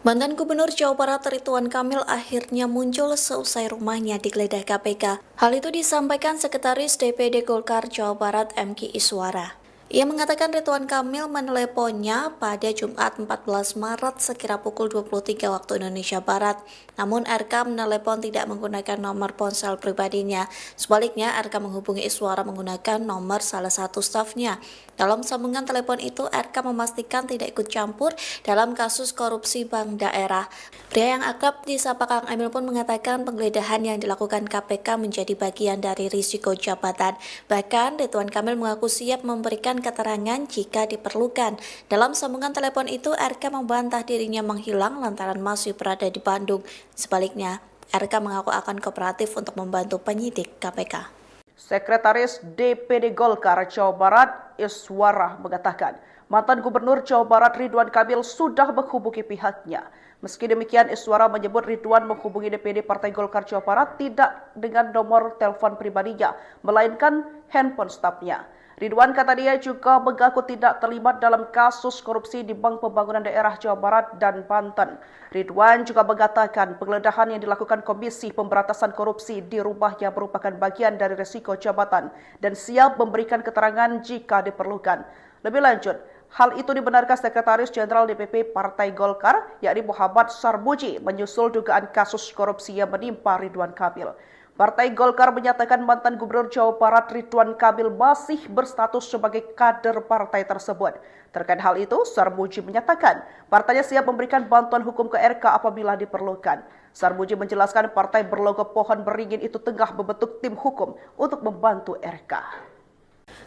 Mantan Gubernur Jawa Barat Ridwan Kamil akhirnya muncul seusai rumahnya digeledah KPK. Hal itu disampaikan Sekretaris DPD Golkar Jawa Barat MK Iswara. Ia mengatakan Ridwan Kamil meneleponnya pada Jumat 14 Maret sekira pukul 23 waktu Indonesia Barat. Namun RK menelepon tidak menggunakan nomor ponsel pribadinya. Sebaliknya RK menghubungi Iswara menggunakan nomor salah satu stafnya. Dalam sambungan telepon itu, RK memastikan tidak ikut campur dalam kasus korupsi bank daerah. Pria yang akrab disapa Kang Emil pun mengatakan penggeledahan yang dilakukan KPK menjadi bagian dari risiko jabatan. Bahkan, Ridwan Kamil mengaku siap memberikan keterangan jika diperlukan. Dalam sambungan telepon itu, RK membantah dirinya menghilang lantaran masih berada di Bandung. Sebaliknya, RK mengaku akan kooperatif untuk membantu penyidik KPK. Sekretaris DPD Golkar Jawa Barat, Iswara, mengatakan mantan Gubernur Jawa Barat Ridwan Kamil sudah menghubungi pihaknya. Meski demikian, Iswara menyebut Ridwan menghubungi DPD Partai Golkar Jawa Barat tidak dengan nomor telepon pribadinya, melainkan handphone stafnya. Ridwan kata dia juga mengaku tidak terlibat dalam kasus korupsi di Bank Pembangunan Daerah Jawa Barat dan Banten. Ridwan juga mengatakan penggeledahan yang dilakukan Komisi Pemberantasan Korupsi di rumahnya merupakan bagian dari risiko jabatan dan siap memberikan keterangan jika diperlukan. Lebih lanjut, hal itu dibenarkan Sekretaris Jenderal DPP Partai Golkar, yakni Muhammad Sarmuji, menyusul dugaan kasus korupsi yang menimpa Ridwan Kamil. Partai Golkar menyatakan mantan Gubernur Jawa Barat Ridwan Kamil masih berstatus sebagai kader partai tersebut. Terkait hal itu, Sarmuji menyatakan partainya siap memberikan bantuan hukum ke RK apabila diperlukan. Sarmuji menjelaskan partai berlogo pohon beringin itu tengah membentuk tim hukum untuk membantu RK.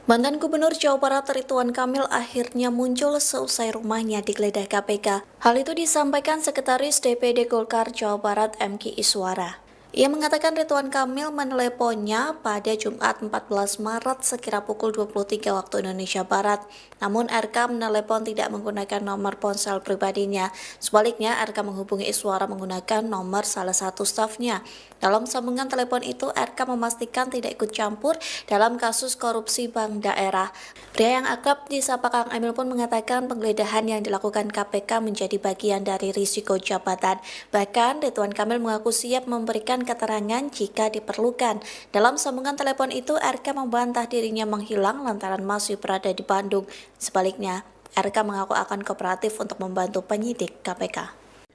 Mantan Gubernur Jawa Barat Ridwan Kamil akhirnya muncul seusai rumahnya digeledah KPK. Hal itu disampaikan Sekretaris DPD Golkar Jawa Barat M.Ki Iswara. Ia mengatakan Ridwan Kamil meneleponnya pada Jumat 14 Maret sekira pukul 23 waktu Indonesia Barat. Namun RK menelepon tidak menggunakan nomor ponsel pribadinya. Sebaliknya RK menghubungi Iswara menggunakan nomor salah satu stafnya. Dalam sambungan telepon itu RK memastikan tidak ikut campur dalam kasus korupsi bank daerah. Pria yang akrab disapa Kang Emil pun mengatakan penggeledahan yang dilakukan KPK menjadi bagian dari risiko jabatan. Bahkan Ridwan Kamil mengaku siap memberikan keterangan jika diperlukan. Dalam sambungan telepon itu, RK membantah dirinya menghilang lantaran masih berada di Bandung. Sebaliknya, RK mengaku akan kooperatif untuk membantu penyidik KPK.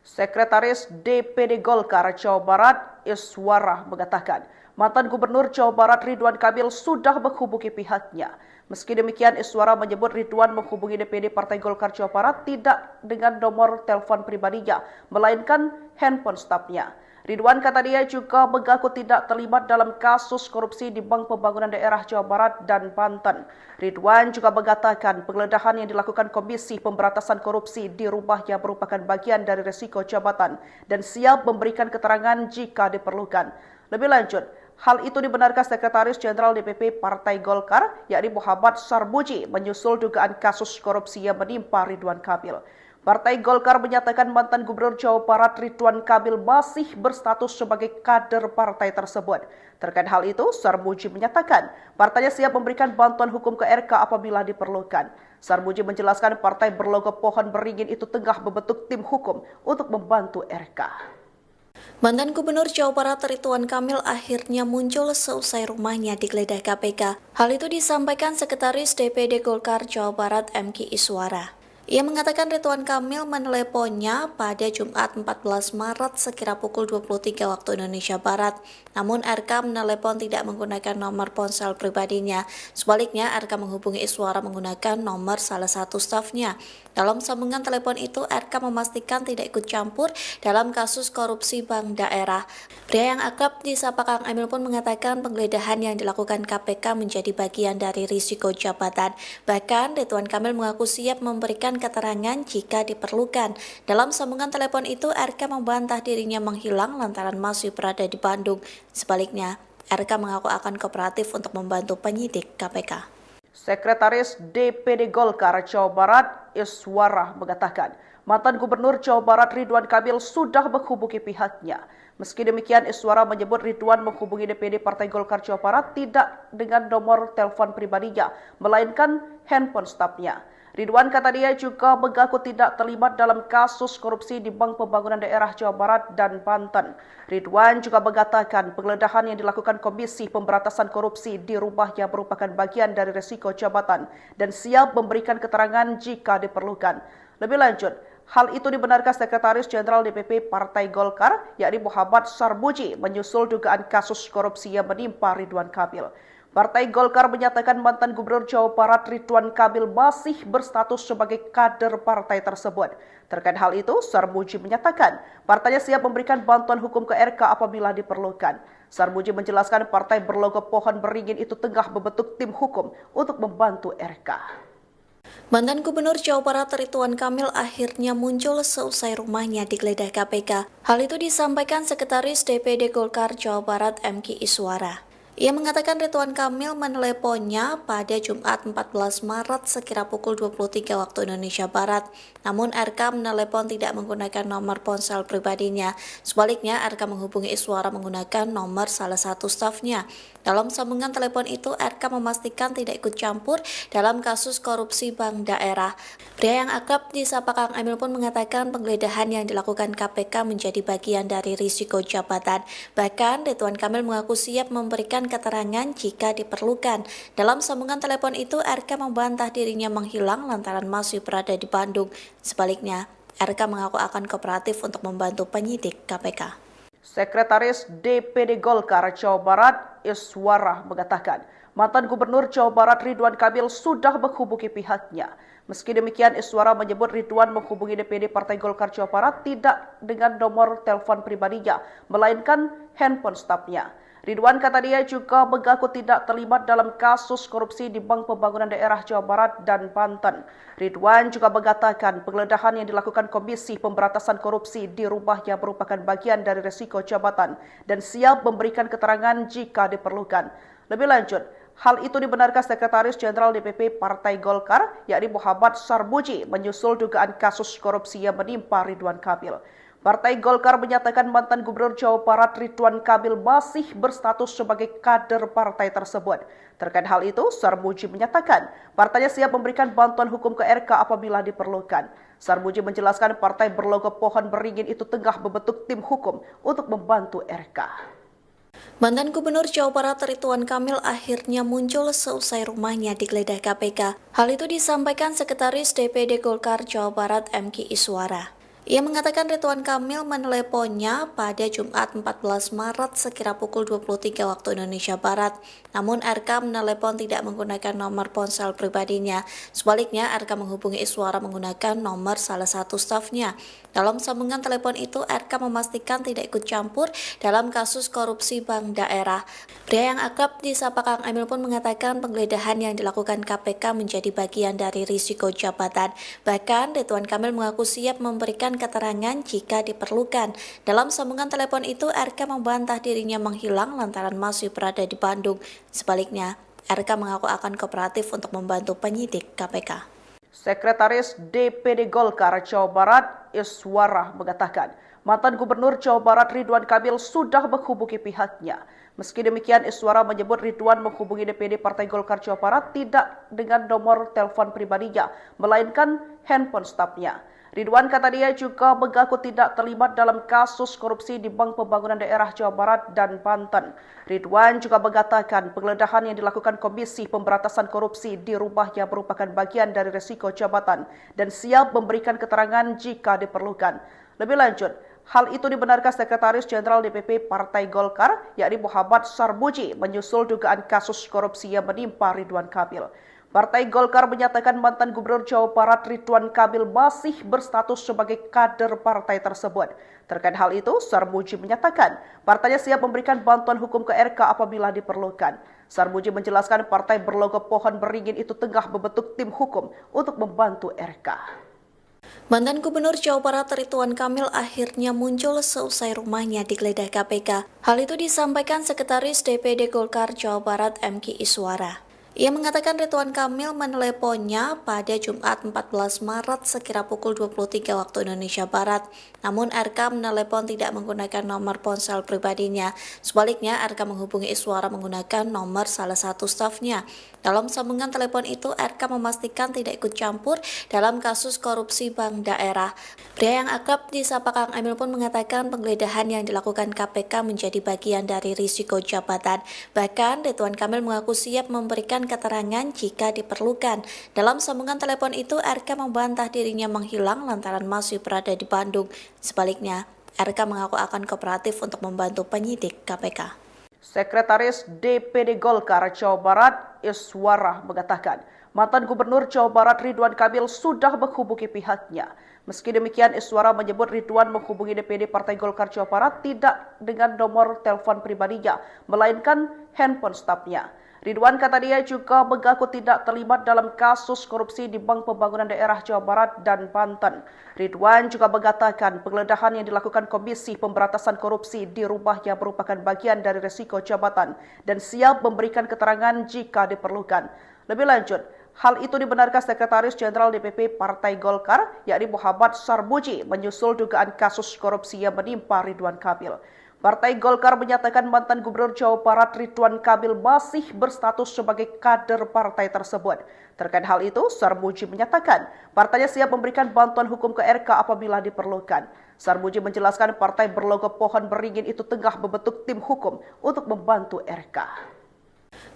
Sekretaris DPD Golkar Jawa Barat Iswara mengatakan mantan Gubernur Jawa Barat Ridwan Kamil sudah menghubungi pihaknya. Meski demikian, Iswara menyebut Ridwan menghubungi DPD Partai Golkar Jawa Barat tidak dengan nomor telepon pribadinya, melainkan handphone stafnya. Ridwan kata dia juga mengaku tidak terlibat dalam kasus korupsi di Bank Pembangunan Daerah Jawa Barat dan Banten. Ridwan juga mengatakan penggeledahan yang dilakukan Komisi Pemberantasan Korupsi di rumahnya merupakan bagian dari risiko jabatan dan siap memberikan keterangan jika diperlukan. Lebih lanjut, hal itu dibenarkan Sekretaris Jenderal DPP Partai Golkar, yakni Muhammad Sarmuji, menyusul dugaan kasus korupsi yang menimpa Ridwan Kamil. Partai Golkar menyatakan mantan Gubernur Jawa Barat Ridwan Kamil masih berstatus sebagai kader partai tersebut. Terkait hal itu, Sarmuji menyatakan partainya siap memberikan bantuan hukum ke RK apabila diperlukan. Sarmuji menjelaskan partai berlogo pohon beringin itu tengah membentuk tim hukum untuk membantu RK. Mantan Gubernur Jawa Barat Ridwan Kamil akhirnya muncul seusai rumahnya digeledah KPK. Hal itu disampaikan Sekretaris DPD Golkar Jawa Barat M.Ki Iswara. Ia mengatakan Ridwan Kamil meneleponnya pada Jumat 14 Maret sekira pukul 23 waktu Indonesia Barat. Namun RK menelepon tidak menggunakan nomor ponsel pribadinya. Sebaliknya RK menghubungi Iswara menggunakan nomor salah satu stafnya. Dalam sambungan telepon itu RK memastikan tidak ikut campur dalam kasus korupsi bank daerah. Pria yang akrab disapa Kang Emil pun mengatakan penggeledahan yang dilakukan KPK menjadi bagian dari risiko jabatan. Bahkan Ridwan Kamil mengaku siap memberikan keterangan jika diperlukan. Dalam sambungan telepon itu, RK membantah dirinya menghilang lantaran masih berada di Bandung. Sebaliknya, RK mengaku akan kooperatif untuk membantu penyidik KPK. Sekretaris DPD Golkar Jawa Barat Iswara mengatakan mantan Gubernur Jawa Barat Ridwan Kamil sudah menghubungi pihaknya. Meski demikian, Iswara menyebut Ridwan menghubungi DPD Partai Golkar Jawa Barat tidak dengan nomor telepon pribadinya, melainkan handphone stafnya. Ridwan kata dia juga mengaku tidak terlibat dalam kasus korupsi di Bank Pembangunan Daerah Jawa Barat dan Banten. Ridwan juga mengatakan penggeledahan yang dilakukan Komisi Pemberantasan Korupsi di rumahnya merupakan bagian dari risiko jabatan dan siap memberikan keterangan jika diperlukan. Lebih lanjut, hal itu dibenarkan Sekretaris Jenderal DPP Partai Golkar, yakni Muhammad Sarmuji, menyusul dugaan kasus korupsi yang menimpa Ridwan Kamil. Partai Golkar menyatakan mantan Gubernur Jawa Barat Ridwan Kamil masih berstatus sebagai kader partai tersebut. Terkait hal itu, Sarmuji menyatakan partainya siap memberikan bantuan hukum ke RK apabila diperlukan. Sarmuji menjelaskan partai berlogo pohon beringin itu tengah membentuk tim hukum untuk membantu RK. Mantan Gubernur Jawa Barat Ridwan Kamil akhirnya muncul seusai rumahnya digeledah KPK. Hal itu disampaikan Sekretaris DPD Golkar Jawa Barat M.Ki Iswara. Ia mengatakan Ridwan Kamil meneleponnya pada Jumat 14 Maret sekira pukul 23 waktu Indonesia Barat. Namun RK menelepon tidak menggunakan nomor ponsel pribadinya. Sebaliknya RK menghubungi Iswara menggunakan nomor salah satu stafnya. Dalam sambungan telepon itu RK memastikan tidak ikut campur dalam kasus korupsi bank daerah. Pria yang akrab disapa Kang Emil pun mengatakan penggeledahan yang dilakukan KPK menjadi bagian dari risiko jabatan. Bahkan Ridwan Kamil mengaku siap memberikan keterangan jika diperlukan. Dalam sambungan telepon itu, RK membantah dirinya menghilang lantaran masih berada di Bandung. Sebaliknya, RK mengaku akan kooperatif untuk membantu penyidik KPK. Sekretaris DPD Golkar Jawa Barat Iswara mengatakan, mantan Gubernur Jawa Barat Ridwan Kamil sudah menghubungi pihaknya. Meski demikian, Iswara menyebut Ridwan menghubungi DPD Partai Golkar Jawa Barat tidak dengan nomor telepon pribadinya, melainkan handphone stafnya. Ridwan kata dia juga mengaku tidak terlibat dalam kasus korupsi di Bank Pembangunan Daerah Jawa Barat dan Banten. Ridwan juga mengatakan penggeledahan yang dilakukan Komisi Pemberantasan Korupsi di rumahnya merupakan bagian dari resiko jabatan dan siap memberikan keterangan jika diperlukan. Lebih lanjut, hal itu dibenarkan Sekretaris Jenderal DPP Partai Golkar, yakni Muhammad Sarmuji, menyusul dugaan kasus korupsi yang menimpa Ridwan Kamil. Partai Golkar menyatakan mantan Gubernur Jawa Barat Ridwan Kamil masih berstatus sebagai kader partai tersebut. Terkait hal itu, Sarmuji menyatakan partainya siap memberikan bantuan hukum ke RK apabila diperlukan. Sarmuji menjelaskan partai berlogo pohon beringin itu tengah membentuk tim hukum untuk membantu RK. Mantan Gubernur Jawa Barat Ridwan Kamil akhirnya muncul seusai rumahnya digeledah KPK. Hal itu disampaikan Sekretaris DPD Golkar Jawa Barat M.Ki. Iswara. Ia mengatakan Ridwan Kamil meneleponnya pada Jumat 14 Maret sekira pukul 23 waktu Indonesia Barat. Namun RK menelepon tidak menggunakan nomor ponsel pribadinya. Sebaliknya RK menghubungi Iswara menggunakan nomor salah satu stafnya. Dalam sambungan telepon itu, RK memastikan tidak ikut campur dalam kasus korupsi bank daerah. Pria yang akrab disapa Kang Emil pun mengatakan penggeledahan yang dilakukan KPK menjadi bagian dari risiko jabatan. Bahkan Ridwan Kamil mengaku siap memberikan keterangan jika diperlukan. Dalam sambungan telepon itu, RK membantah dirinya menghilang lantaran masih berada di Bandung. Sebaliknya, RK mengaku akan kooperatif untuk membantu penyidik KPK. Sekretaris DPD Golkar Jawa Barat Iswara mengatakan, mantan Gubernur Jawa Barat Ridwan Kamil sudah menghubungi pihaknya. Meski demikian, Iswara menyebut Ridwan menghubungi DPD Partai Golkar Jawa Barat tidak dengan nomor telepon pribadinya, melainkan handphone stafnya. Ridwan kata dia juga mengaku tidak terlibat dalam kasus korupsi di Bank Pembangunan Daerah Jawa Barat dan Banten. Ridwan juga mengatakan penggeledahan yang dilakukan Komisi Pemberantasan Korupsi di rumahnya merupakan bagian dari resiko jabatan dan siap memberikan keterangan jika diperlukan. Lebih lanjut, hal itu dibenarkan Sekretaris Jenderal DPP Partai Golkar, yakni Muhammad Sarmuji, menyusul dugaan kasus korupsi yang menimpa Ridwan Kamil. Partai Golkar menyatakan mantan Gubernur Jawa Barat Ridwan Kamil masih berstatus sebagai kader partai tersebut. Terkait hal itu, Sarmuji menyatakan partainya siap memberikan bantuan hukum ke RK apabila diperlukan. Sarmuji menjelaskan partai berlogo pohon beringin itu tengah membentuk tim hukum untuk membantu RK. Mantan Gubernur Jawa Barat Ridwan Kamil akhirnya muncul seusai rumahnya digeledah KPK. Hal itu disampaikan Sekretaris DPD Golkar Jawa Barat M.Ki. Iswara. Ia mengatakan Ridwan Kamil meneleponnya pada Jumat 14 Maret sekira pukul 23 waktu Indonesia Barat. Namun RK menelepon tidak menggunakan nomor ponsel pribadinya. Sebaliknya RK menghubungi Iswara menggunakan nomor salah satu stafnya. Dalam sambungan telepon itu, RK memastikan tidak ikut campur dalam kasus korupsi bank daerah. Pria yang akrab disapa Kang Emil pun mengatakan penggeledahan yang dilakukan KPK menjadi bagian dari risiko jabatan. Bahkan Ridwan Kamil mengaku siap memberikan keterangan jika diperlukan. Dalam sambungan telepon itu, RK membantah dirinya menghilang lantaran masih berada di Bandung. Sebaliknya, RK mengaku akan kooperatif untuk membantu penyidik KPK. Sekretaris DPD Golkar Jawa Barat Iswara mengatakan, mantan Gubernur Jawa Barat Ridwan Kamil sudah menghubungi pihaknya. Meski demikian, Iswara menyebut Ridwan menghubungi DPD Partai Golkar Jawa Barat tidak dengan nomor telepon pribadinya, melainkan handphone stafnya. Ridwan kata dia juga mengaku tidak terlibat dalam kasus korupsi di Bank Pembangunan Daerah Jawa Barat dan Banten. Ridwan juga mengatakan penggeledahan yang dilakukan Komisi Pemberantasan Korupsi di rumahnya merupakan bagian dari resiko jabatan dan siap memberikan keterangan jika diperlukan. Lebih lanjut, hal itu dibenarkan Sekretaris Jenderal DPP Partai Golkar, yakni Muhammad Sarmuji, menyusul dugaan kasus korupsi yang menimpa Ridwan Kamil. Partai Golkar menyatakan mantan Gubernur Jawa Barat Ridwan Kamil masih berstatus sebagai kader partai tersebut. Terkait hal itu, Sarmuji menyatakan partainya siap memberikan bantuan hukum ke RK apabila diperlukan. Sarmuji menjelaskan partai berlogo pohon beringin itu tengah membentuk tim hukum untuk membantu RK.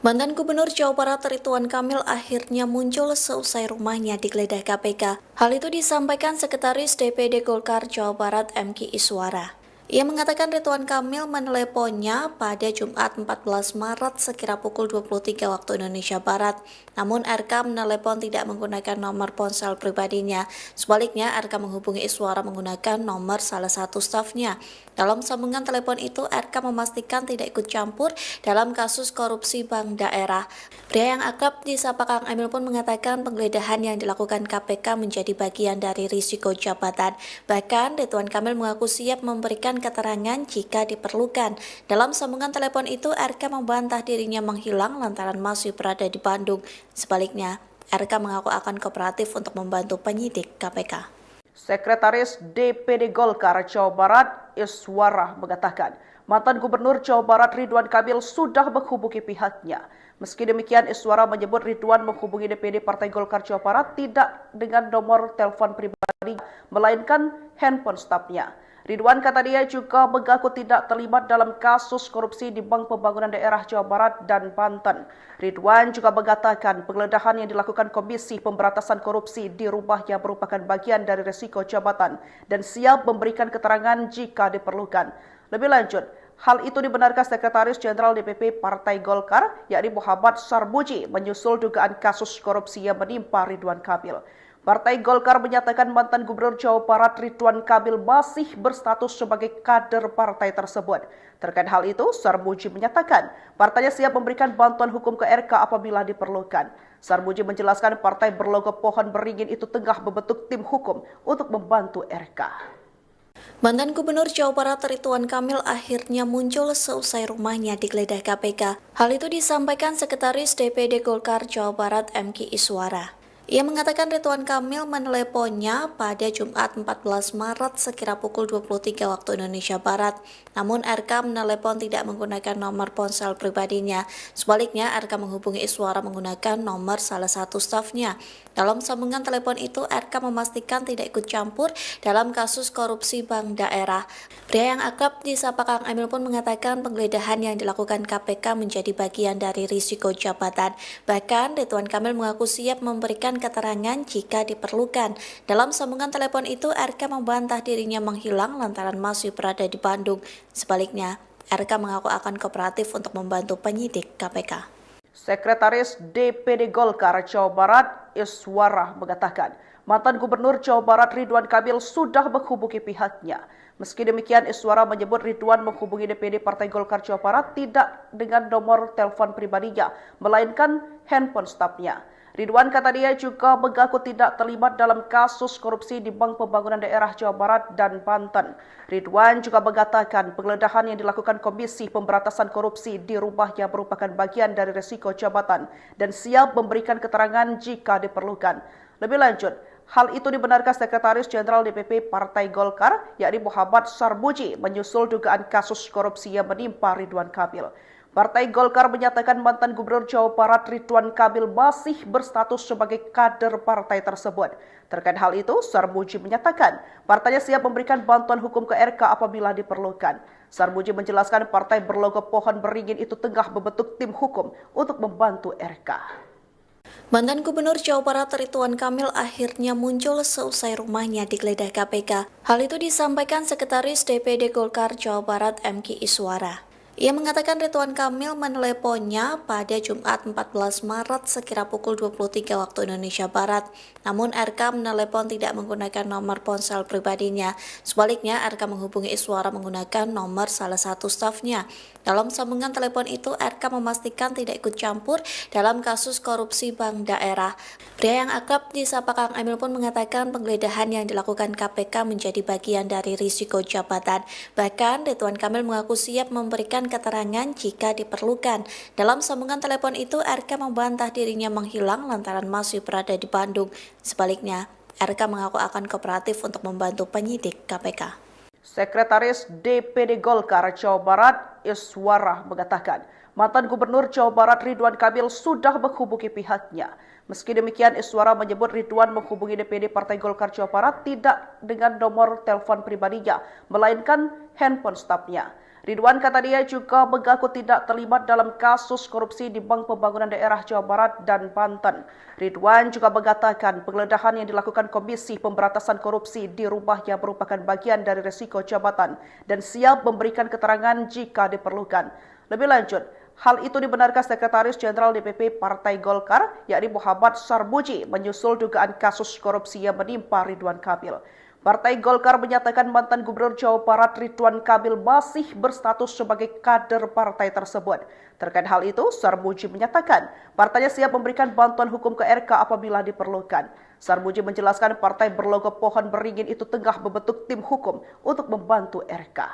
Mantan Gubernur Jawa Barat Ridwan Kamil akhirnya muncul seusai rumahnya digeledah KPK. Hal itu disampaikan Sekretaris DPD Golkar Jawa Barat M.Ki. Iswara. Ia mengatakan Ridwan Kamil meneleponnya pada Jumat 14 Maret sekira pukul 23 waktu Indonesia Barat. Namun RK menelepon tidak menggunakan nomor ponsel pribadinya. Sebaliknya RK menghubungi Iswara menggunakan nomor salah satu stafnya. Dalam sambungan telepon itu RK memastikan tidak ikut campur dalam kasus korupsi bank daerah. Pria yang akrab disapa Kang Emil pun mengatakan penggeledahan yang dilakukan KPK menjadi bagian dari risiko jabatan. Bahkan Ridwan Kamil mengaku siap memberikan keterangan jika diperlukan. Dalam sambungan telepon itu, RK membantah dirinya menghilang lantaran masih berada di Bandung. Sebaliknya, RK mengaku akan kooperatif untuk membantu penyidik KPK. Sekretaris DPD Golkar Jawa Barat, Iswara, mengatakan mantan Gubernur Jawa Barat Ridwan Kamil sudah menghubungi pihaknya. Meski demikian, Iswara menyebut Ridwan menghubungi DPD Partai Golkar Jawa Barat tidak dengan nomor telepon pribadi, melainkan handphone stafnya. Ridwan kata dia juga mengaku tidak terlibat dalam kasus korupsi di Bank Pembangunan Daerah Jawa Barat dan Banten. Ridwan juga mengatakan penggeledahan yang dilakukan Komisi Pemberantasan Korupsi di rumahnya merupakan bagian dari risiko jabatan dan siap memberikan keterangan jika diperlukan. Lebih lanjut, hal itu dibenarkan Sekretaris Jenderal DPP Partai Golkar, yakni Muhammad Sarmuji, menyusul dugaan kasus korupsi yang menimpa Ridwan Kamil. Partai Golkar menyatakan mantan Gubernur Jawa Barat Ridwan Kamil masih berstatus sebagai kader partai tersebut. Terkait hal itu, Sarmuji menyatakan partainya siap memberikan bantuan hukum ke RK apabila diperlukan. Sarmuji menjelaskan partai berlogo pohon beringin itu tengah membentuk tim hukum untuk membantu RK. Mantan Gubernur Jawa Barat Ridwan Kamil akhirnya muncul seusai rumahnya digeledah KPK. Hal itu disampaikan Sekretaris DPD Golkar Jawa Barat MK Iswara. Ia mengatakan Ridwan Kamil meneleponnya pada Jumat 14 Maret sekira pukul 23 waktu Indonesia Barat. Namun RK menelepon tidak menggunakan nomor ponsel pribadinya. Sebaliknya RK menghubungi Iswara menggunakan nomor salah satu stafnya. Dalam sambungan telepon itu RK memastikan tidak ikut campur dalam kasus korupsi bank daerah. Pria yang akrab disapa Kang Emil pun mengatakan penggeledahan yang dilakukan KPK menjadi bagian dari risiko jabatan. Bahkan Ridwan Kamil mengaku siap memberikan keterangan jika diperlukan. Dalam sambungan telepon itu, RK membantah dirinya menghilang lantaran masih berada di Bandung. Sebaliknya, RK mengaku akan kooperatif untuk membantu penyidik KPK. Sekretaris DPD Golkar Jawa Barat, Iswara, mengatakan mantan Gubernur Jawa Barat Ridwan Kamil sudah menghubungi pihaknya. Meski demikian, Iswara menyebut Ridwan menghubungi DPD Partai Golkar Jawa Barat tidak dengan nomor telepon pribadinya, melainkan handphone stafnya. Ridwan kata dia juga mengaku tidak terlibat dalam kasus korupsi di Bank Pembangunan Daerah Jawa Barat dan Banten. Ridwan juga mengatakan penggeledahan yang dilakukan Komisi Pemberantasan Korupsi di rumahnya merupakan bagian dari risiko jabatan dan siap memberikan keterangan jika diperlukan. Lebih lanjut, hal itu dibenarkan Sekretaris Jenderal DPP Partai Golkar, yakni Muhammad Sarmuji, menyusul dugaan kasus korupsi yang menimpa Ridwan Kamil. Partai Golkar menyatakan mantan Gubernur Jawa Barat Ridwan Kamil masih berstatus sebagai kader partai tersebut. Terkait hal itu, Sarmuji menyatakan partainya siap memberikan bantuan hukum ke RK apabila diperlukan. Sarmuji menjelaskan partai berlogo pohon beringin itu tengah membentuk tim hukum untuk membantu RK. Mantan Gubernur Jawa Barat Ridwan Kamil akhirnya muncul seusai rumahnya digeledah KPK. Hal itu disampaikan Sekretaris DPD Golkar Jawa Barat MK Iswara. Ia mengatakan Ridwan Kamil meneleponnya pada Jumat 14 Maret sekira pukul 23 waktu Indonesia Barat. Namun RK menelepon tidak menggunakan nomor ponsel pribadinya. Sebaliknya RK menghubungi Iswara menggunakan nomor salah satu stafnya. Dalam sambungan telepon itu RK memastikan tidak ikut campur dalam kasus korupsi bank daerah. Pria yang akrab disapa Kang Emil pun mengatakan penggeledahan yang dilakukan KPK menjadi bagian dari risiko jabatan. Bahkan Ridwan Kamil mengaku siap memberikan keterangan jika diperlukan. Dalam sambungan telepon itu, RK membantah dirinya menghilang lantaran masih berada di Bandung. Sebaliknya, RK mengaku akan kooperatif untuk membantu penyidik KPK. Sekretaris DPD Golkar Jawa Barat, Iswara, mengatakan mantan Gubernur Jawa Barat Ridwan Kamil sudah menghubungi pihaknya. Meski demikian, Iswara menyebut Ridwan menghubungi DPD Partai Golkar Jawa Barat tidak dengan nomor telepon pribadinya, melainkan handphone stafnya. Ridwan kata dia juga mengaku tidak terlibat dalam kasus korupsi di Bank Pembangunan Daerah Jawa Barat dan Banten. Ridwan juga mengatakan penggeledahan yang dilakukan Komisi Pemberantasan Korupsi di rumahnya merupakan bagian dari resiko jabatan dan siap memberikan keterangan jika diperlukan. Lebih lanjut, hal itu dibenarkan Sekretaris Jenderal DPP Partai Golkar, yakni Muhammad Sarmuji, menyusul dugaan kasus korupsi yang menimpa Ridwan Kamil. Partai Golkar menyatakan mantan Gubernur Jawa Barat Ridwan Kamil masih berstatus sebagai kader partai tersebut. Terkait hal itu, Sarmuji menyatakan partainya siap memberikan bantuan hukum ke RK apabila diperlukan. Sarmuji menjelaskan partai berlogo pohon beringin itu tengah membentuk tim hukum untuk membantu RK.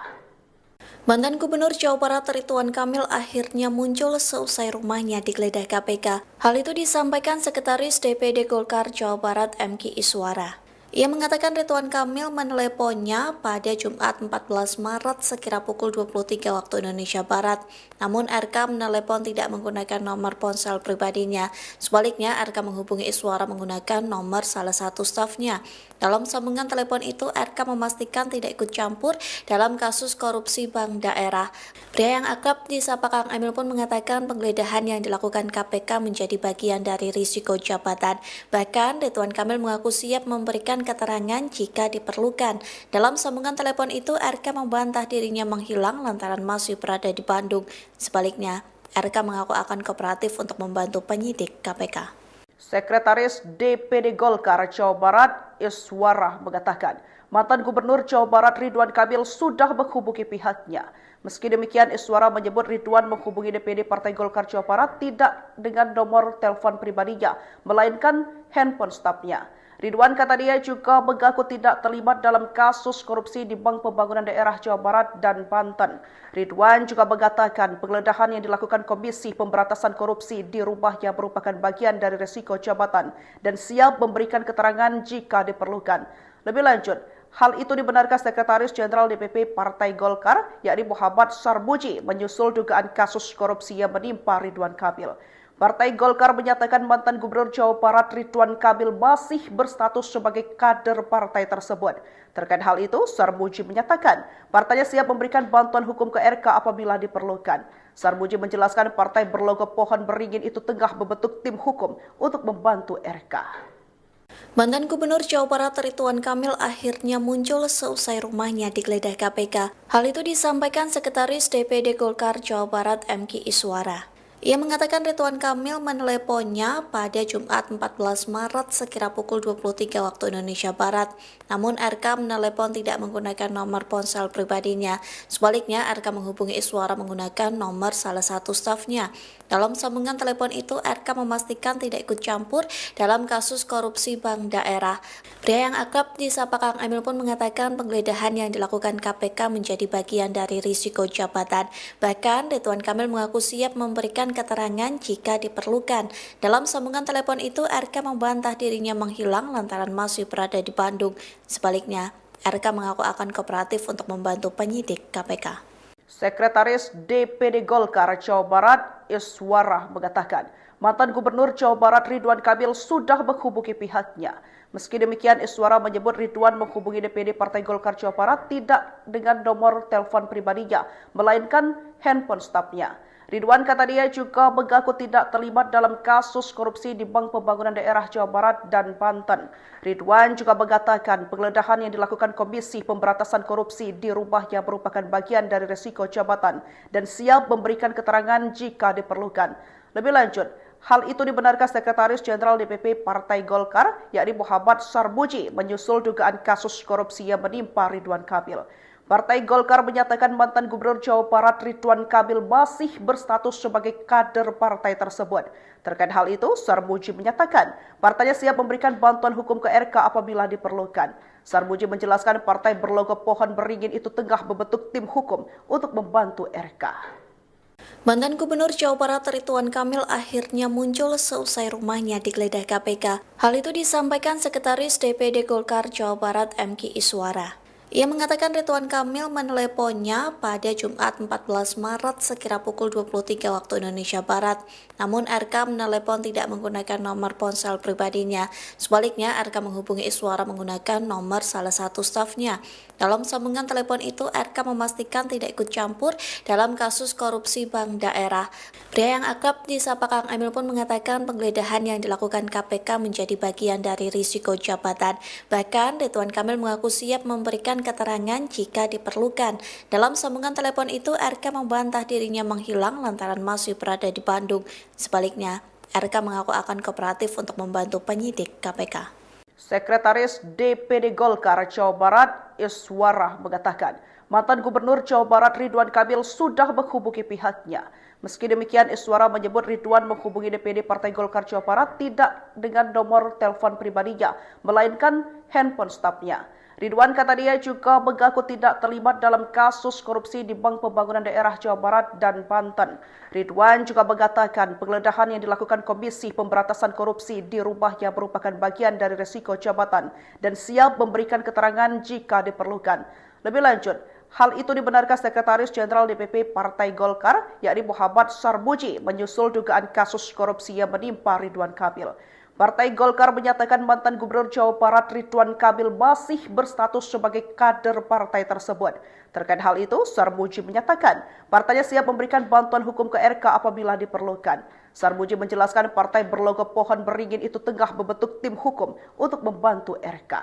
Mantan Gubernur Jawa Barat Ridwan Kamil akhirnya muncul seusai rumahnya digeledah KPK. Hal itu disampaikan Sekretaris DPD Golkar Jawa Barat M.Ki Iswara. Ia mengatakan Ridwan Kamil meneleponnya pada Jumat 14 Maret sekira pukul 23 waktu Indonesia Barat. Namun RK menelepon tidak menggunakan nomor ponsel pribadinya. Sebaliknya RK menghubungi Iswara menggunakan nomor salah satu stafnya. Dalam sambungan telepon itu, RK memastikan tidak ikut campur dalam kasus korupsi bank daerah. Pria yang akrab disapa Kang Emil pun mengatakan penggeledahan yang dilakukan KPK menjadi bagian dari risiko jabatan. Bahkan Ridwan Kamil mengaku siap memberikan keterangan jika diperlukan. Dalam sambungan telepon itu, RK membantah dirinya menghilang lantaran masih berada di Bandung. Sebaliknya, RK mengaku akan kooperatif untuk membantu penyidik KPK. Sekretaris DPD Golkar Jawa Barat Iswara mengatakan mantan Gubernur Jawa Barat Ridwan Kamil sudah menghubungi pihaknya. Meski demikian, Iswara menyebut Ridwan menghubungi DPD Partai Golkar Jawa Barat tidak dengan nomor telepon pribadinya, melainkan handphone stafnya. Ridwan kata dia juga mengaku tidak terlibat dalam kasus korupsi di Bank Pembangunan Daerah Jawa Barat dan Banten. Ridwan juga mengatakan penggeledahan yang dilakukan Komisi Pemberantasan Korupsi di rumahnya merupakan bagian dari resiko jabatan dan siap memberikan keterangan jika diperlukan. Lebih lanjut, hal itu dibenarkan Sekretaris Jenderal DPP Partai Golkar, yakni Muhammad Sarmuji, menyusul dugaan kasus korupsi yang menimpa Ridwan Kamil. Partai Golkar menyatakan mantan Gubernur Jawa Barat Ridwan Kamil masih berstatus sebagai kader partai tersebut. Terkait hal itu, Sarmuji menyatakan partainya siap memberikan bantuan hukum ke RK apabila diperlukan. Sarmuji menjelaskan partai berlogo pohon beringin itu tengah membentuk tim hukum untuk membantu RK. Mantan Gubernur Jawa Barat Ridwan Kamil akhirnya muncul seusai rumahnya digeledah KPK. Hal itu disampaikan Sekretaris DPD Golkar Jawa Barat M.Ki Iswara. Ia mengatakan Ridwan Kamil meneleponnya pada Jumat 14 Maret sekira pukul 23 waktu Indonesia Barat. Namun RK menelepon tidak menggunakan nomor ponsel pribadinya. Sebaliknya RK menghubungi Iswara menggunakan nomor salah satu stafnya. Dalam sambungan telepon itu, RK memastikan tidak ikut campur dalam kasus korupsi bank daerah. Pria yang akrab disapa Kang Emil pun mengatakan penggeledahan yang dilakukan KPK menjadi bagian dari risiko jabatan. Bahkan Ridwan Kamil mengaku siap memberikan keterangan jika diperlukan. Dalam sambungan telepon itu, RK membantah dirinya menghilang lantaran masih berada di Bandung. Sebaliknya, RK mengaku akan kooperatif untuk membantu penyidik KPK. Sekretaris DPD Golkar Jawa Barat Iswara mengatakan mantan Gubernur Jawa Barat Ridwan Kamil sudah menghubungi pihaknya. Meski demikian, Iswara menyebut Ridwan menghubungi DPD Partai Golkar Jawa Barat tidak dengan nomor telepon pribadinya, melainkan handphone stafnya. Ridwan kata dia juga mengaku tidak terlibat dalam kasus korupsi di Bank Pembangunan Daerah Jawa Barat dan Banten. Ridwan juga mengatakan penggeledahan yang dilakukan Komisi Pemberantasan Korupsi di rumahnya merupakan bagian dari resiko jabatan dan siap memberikan keterangan jika diperlukan. Lebih lanjut, hal itu dibenarkan Sekretaris Jenderal DPP Partai Golkar, yakni Muhammad Sarmuji, menyusul dugaan kasus korupsi yang menimpa Ridwan Kamil. Partai Golkar menyatakan mantan Gubernur Jawa Barat Ridwan Kamil masih berstatus sebagai kader partai tersebut. Terkait hal itu, Sarmuji menyatakan partainya siap memberikan bantuan hukum ke RK apabila diperlukan. Sarmuji menjelaskan partai berlogo pohon beringin itu tengah membentuk tim hukum untuk membantu RK. Mantan Gubernur Jawa Barat Ridwan Kamil akhirnya muncul seusai rumahnya digeledah KPK. Hal itu disampaikan Sekretaris DPD Golkar Jawa Barat M.Ki Iswara. Ia mengatakan Ridwan Kamil meneleponnya pada Jumat 14 Maret sekira pukul 23 waktu Indonesia Barat. Namun RK menelepon tidak menggunakan nomor ponsel pribadinya. Sebaliknya RK menghubungi Iswara menggunakan nomor salah satu stafnya. Dalam sambungan telepon itu RK memastikan tidak ikut campur dalam kasus korupsi bank daerah. Pria yang akrab disapa Kang Emil pun mengatakan penggeledahan yang dilakukan KPK menjadi bagian dari risiko jabatan. Bahkan Ridwan Kamil mengaku siap memberikan keterangan jika diperlukan. Dalam sambungan telepon itu, RK membantah dirinya menghilang lantaran masih berada di Bandung. Sebaliknya, RK mengaku akan kooperatif untuk membantu penyidik KPK. Sekretaris DPD Golkar Jawa Barat, Iswara, mengatakan mantan Gubernur Jawa Barat Ridwan Kamil sudah menghubungi pihaknya. Meski demikian, Iswara menyebut Ridwan menghubungi DPD Partai Golkar Jawa Barat tidak dengan nomor telepon pribadinya, melainkan handphone stafnya. Ridwan kata dia juga mengaku tidak terlibat dalam kasus korupsi di Bank Pembangunan Daerah Jawa Barat dan Banten. Ridwan juga mengatakan penggeledahan yang dilakukan Komisi Pemberantasan Korupsi di rumahnya merupakan bagian dari risiko jabatan dan siap memberikan keterangan jika diperlukan. Lebih lanjut, hal itu dibenarkan Sekretaris Jenderal DPP Partai Golkar, yakni Muhammad Sarmuji, menyusul dugaan kasus korupsi yang menimpa Ridwan Kamil. Partai Golkar menyatakan mantan Gubernur Jawa Barat Ridwan Kamil masih berstatus sebagai kader partai tersebut. Terkait hal itu, Sarmuji menyatakan partainya siap memberikan bantuan hukum ke RK apabila diperlukan. Sarmuji menjelaskan partai berlogo pohon beringin itu tengah membentuk tim hukum untuk membantu RK.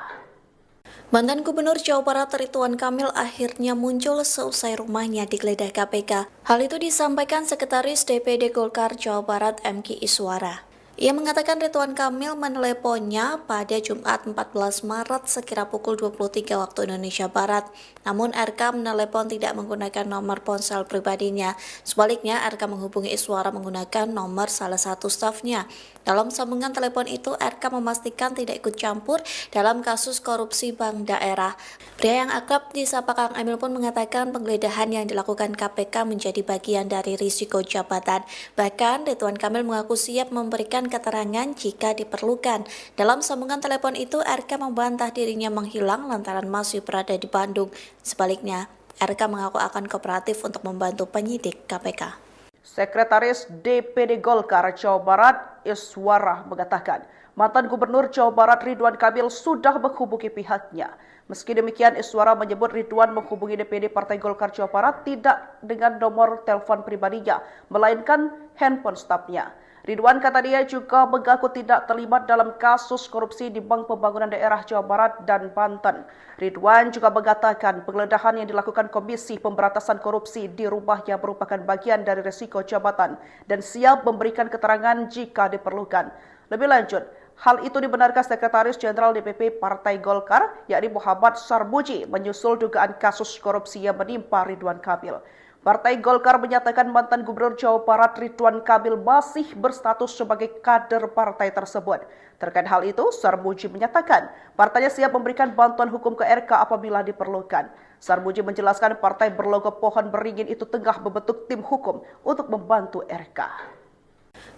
Mantan Gubernur Jawa Barat Ridwan Kamil akhirnya muncul seusai rumahnya digeledah KPK. Hal itu disampaikan Sekretaris DPD Golkar Jawa Barat MK Iswara. Ia mengatakan Ridwan Kamil meneleponnya pada Jumat 14 Maret sekira pukul 23 waktu Indonesia Barat. Namun RK menelepon tidak menggunakan nomor ponsel pribadinya. Sebaliknya RK menghubungi Iswara menggunakan nomor salah satu stafnya. Dalam sambungan telepon itu RK memastikan tidak ikut campur dalam kasus korupsi bank daerah. Pria yang akrab disapa Kang Emil pun mengatakan penggeledahan yang dilakukan KPK menjadi bagian dari risiko jabatan. Bahkan Ridwan Kamil mengaku siap memberikan keterangan jika diperlukan. Dalam sambungan telepon itu, RK membantah dirinya menghilang lantaran masih berada di Bandung. Sebaliknya, RK mengaku akan kooperatif untuk membantu penyidik KPK. Sekretaris DPD Golkar Jawa Barat, Iswara, mengatakan mantan Gubernur Jawa Barat Ridwan Kamil sudah menghubungi pihaknya. Meski demikian, Iswara menyebut Ridwan menghubungi DPD Partai Golkar Jawa Barat tidak dengan nomor telepon pribadinya, melainkan handphone stafnya. Ridwan kata dia juga mengaku tidak terlibat dalam kasus korupsi di Bank Pembangunan Daerah Jawa Barat dan Banten. Ridwan juga mengatakan penggeledahan yang dilakukan Komisi Pemberantasan Korupsi di rumahnya merupakan bagian dari risiko jabatan dan siap memberikan keterangan jika diperlukan. Lebih lanjut, hal itu dibenarkan Sekretaris Jenderal DPP Partai Golkar, yakni Muhammad Sarmuji, menyusul dugaan kasus korupsi yang menimpa Ridwan Kamil. Partai Golkar menyatakan mantan Gubernur Jawa Barat Ridwan Kamil masih berstatus sebagai kader partai tersebut. Terkait hal itu, Sarmuji menyatakan partainya siap memberikan bantuan hukum ke RK apabila diperlukan. Sarmuji menjelaskan partai berlogo pohon beringin itu tengah membentuk tim hukum untuk membantu RK.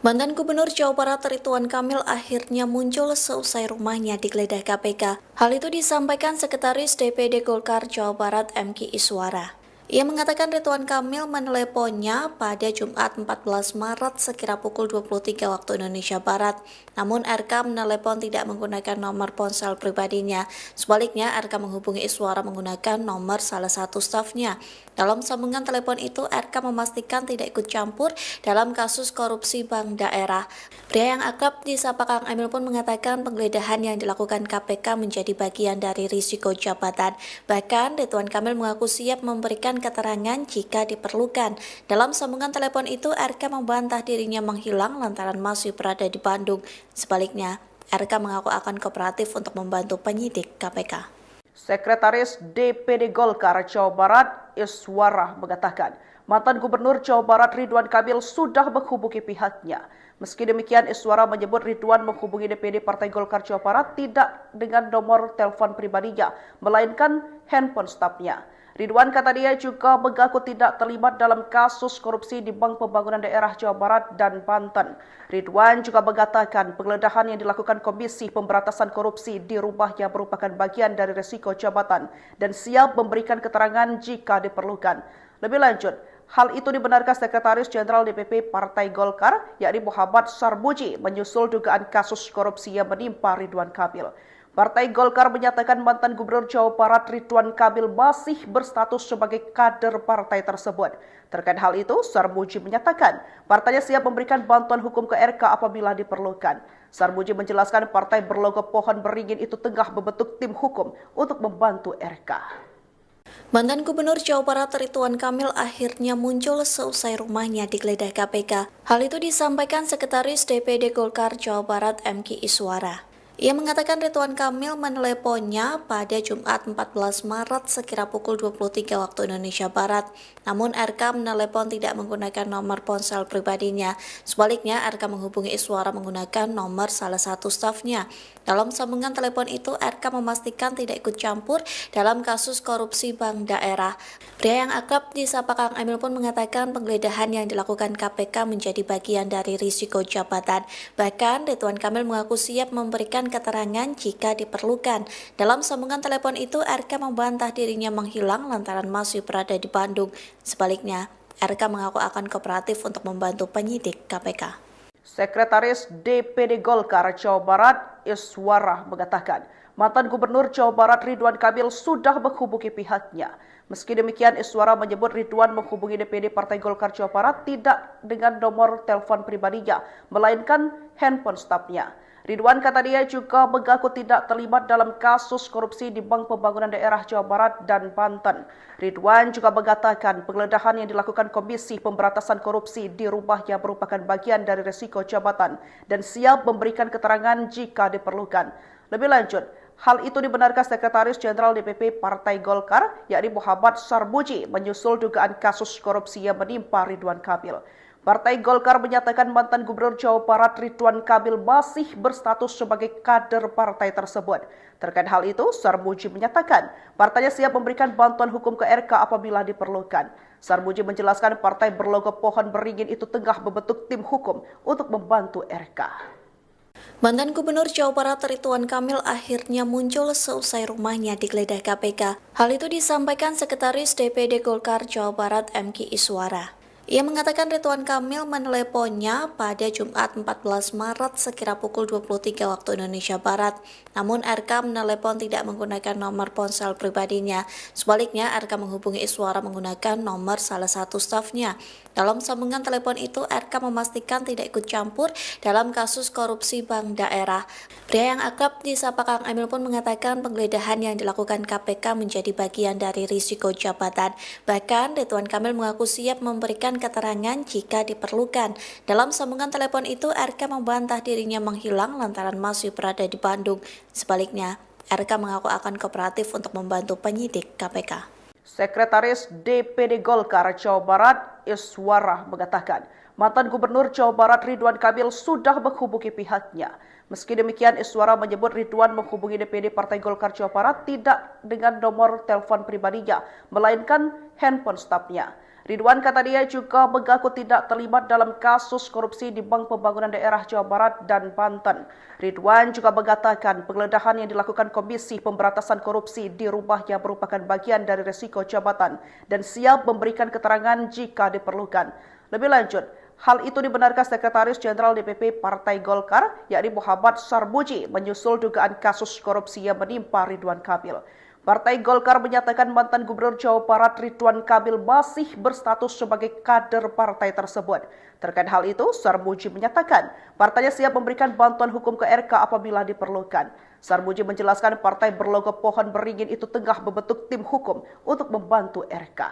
Mantan Gubernur Jawa Barat Ridwan Kamil akhirnya muncul seusai rumahnya digeledah KPK. Hal itu disampaikan Sekretaris DPD Golkar Jawa Barat MK Iswara. Ia mengatakan Ridwan Kamil meneleponnya pada Jumat 14 Maret sekira pukul 23 waktu Indonesia Barat. Namun RK menelepon tidak menggunakan nomor ponsel pribadinya. Sebaliknya RK menghubungi Iswara menggunakan nomor salah satu stafnya. Dalam sambungan telepon itu RK memastikan tidak ikut campur dalam kasus korupsi bank daerah. Pria yang akrab disapa Kang Emil pun mengatakan penggeledahan yang dilakukan KPK menjadi bagian dari risiko jabatan. Bahkan Ridwan Kamil mengaku siap memberikan keterangan jika diperlukan. Dalam sambungan telepon itu, RK membantah dirinya menghilang lantaran masih berada di Bandung. Sebaliknya, RK mengaku akan kooperatif untuk membantu penyidik KPK. Sekretaris DPD Golkar Jawa Barat, Iswara, mengatakan mantan Gubernur Jawa Barat Ridwan Kamil sudah menghubungi pihaknya. Meski demikian, Iswara menyebut Ridwan menghubungi DPD Partai Golkar Jawa Barat tidak dengan nomor telepon pribadinya, melainkan handphone stafnya. Ridwan kata dia juga mengaku tidak terlibat dalam kasus korupsi di Bank Pembangunan Daerah Jawa Barat dan Banten. Ridwan juga mengatakan penggeledahan yang dilakukan Komisi Pemberantasan Korupsi di rumahnya merupakan bagian dari resiko jabatan dan siap memberikan keterangan jika diperlukan. Lebih lanjut, hal itu dibenarkan Sekretaris Jenderal DPP Partai Golkar, yakni Muhammad Sarmuji, menyusul dugaan kasus korupsi yang menimpa Ridwan Kamil. Partai Golkar menyatakan mantan Gubernur Jawa Barat Ridwan Kamil masih berstatus sebagai kader partai tersebut. Terkait hal itu, Sarmuji menyatakan partainya siap memberikan bantuan hukum ke RK apabila diperlukan. Sarmuji menjelaskan partai berlogo pohon beringin itu tengah membentuk tim hukum untuk membantu RK. Mantan Gubernur Jawa Barat Ridwan Kamil akhirnya muncul seusai rumahnya digeledah KPK. Hal itu disampaikan Sekretaris DPD Golkar Jawa Barat MK Iswara. Ia mengatakan Ridwan Kamil meneleponnya pada Jumat 14 Maret sekira pukul 23 waktu Indonesia Barat. Namun RK menelepon tidak menggunakan nomor ponsel pribadinya. Sebaliknya RK menghubungi Iswara menggunakan nomor salah satu stafnya. Dalam sambungan telepon itu, RK memastikan tidak ikut campur dalam kasus korupsi bank daerah. Pria yang akrab disapa Kang Emil pun mengatakan penggeledahan yang dilakukan KPK menjadi bagian dari risiko jabatan. Bahkan Ridwan Kamil mengaku siap memberikan keterangan jika diperlukan. Dalam sambungan telepon itu, RK membantah dirinya menghilang lantaran masih berada di Bandung. Sebaliknya, RK mengaku akan kooperatif untuk membantu penyidik KPK. Sekretaris DPD Golkar Jawa Barat Iswara mengatakan mantan Gubernur Jawa Barat Ridwan Kamil sudah menghubungi pihaknya. Meski demikian, Iswara menyebut Ridwan menghubungi DPD Partai Golkar Jawa Barat tidak dengan nomor telepon pribadinya, melainkan handphone stafnya. Ridwan kata dia juga mengaku tidak terlibat dalam kasus korupsi di Bank Pembangunan Daerah Jawa Barat dan Banten. Ridwan juga mengatakan penggeledahan yang dilakukan Komisi Pemberantasan Korupsi di rumahnya merupakan bagian dari resiko jabatan dan siap memberikan keterangan jika diperlukan. Lebih lanjut, hal itu dibenarkan Sekretaris Jenderal DPP Partai Golkar, yakni Muhammad Sarmuji, menyusul dugaan kasus korupsi yang menimpa Ridwan Kamil. Partai Golkar menyatakan mantan Gubernur Jawa Barat Ridwan Kamil masih berstatus sebagai kader partai tersebut. Terkait hal itu, Sarmuji menyatakan partainya siap memberikan bantuan hukum ke RK apabila diperlukan. Sarmuji menjelaskan partai berlogo pohon beringin itu tengah membentuk tim hukum untuk membantu RK. Mantan Gubernur Jawa Barat Ridwan Kamil akhirnya muncul seusai rumahnya digeledah KPK. Hal itu disampaikan Sekretaris DPD Golkar Jawa Barat MK Iswara. Ia mengatakan Ridwan Kamil meneleponnya pada Jumat 14 Maret sekira pukul 23 waktu Indonesia Barat. Namun RK menelepon tidak menggunakan nomor ponsel pribadinya. Sebaliknya RK menghubungi Iswara menggunakan nomor salah satu stafnya. Dalam sambungan telepon itu, RK memastikan tidak ikut campur dalam kasus korupsi bank daerah. Pria yang akrab disapa Kang Emil pun mengatakan penggeledahan yang dilakukan KPK menjadi bagian dari risiko jabatan. Bahkan Ridwan Kamil mengaku siap memberikan keterangan jika diperlukan. Dalam sambungan telepon itu, RK membantah dirinya menghilang lantaran masih berada di Bandung. Sebaliknya, RK mengaku akan kooperatif untuk membantu penyidik KPK. Sekretaris DPD Golkar Jawa Barat Iswara mengatakan mantan Gubernur Jawa Barat Ridwan Kamil sudah menghubungi pihaknya. Meski demikian, Iswara menyebut Ridwan menghubungi DPD Partai Golkar Jawa Barat tidak dengan nomor telepon pribadinya, melainkan handphone stafnya. Ridwan kata dia juga mengaku tidak terlibat dalam kasus korupsi di Bank Pembangunan Daerah Jawa Barat dan Banten. Ridwan juga mengatakan penggeledahan yang dilakukan Komisi Pemberantasan Korupsi di rumahnya merupakan bagian dari resiko jabatan dan siap memberikan keterangan jika diperlukan. Lebih lanjut, hal itu dibenarkan Sekretaris Jenderal DPP Partai Golkar, yakni Muhammad Sarmuji, menyusul dugaan kasus korupsi yang menimpa Ridwan Kamil. Partai Golkar menyatakan mantan Gubernur Jawa Barat Ridwan Kamil masih berstatus sebagai kader partai tersebut. Terkait hal itu, Sarmuji menyatakan partainya siap memberikan bantuan hukum ke RK apabila diperlukan. Sarmuji menjelaskan partai berlogo pohon beringin itu tengah membentuk tim hukum untuk membantu RK.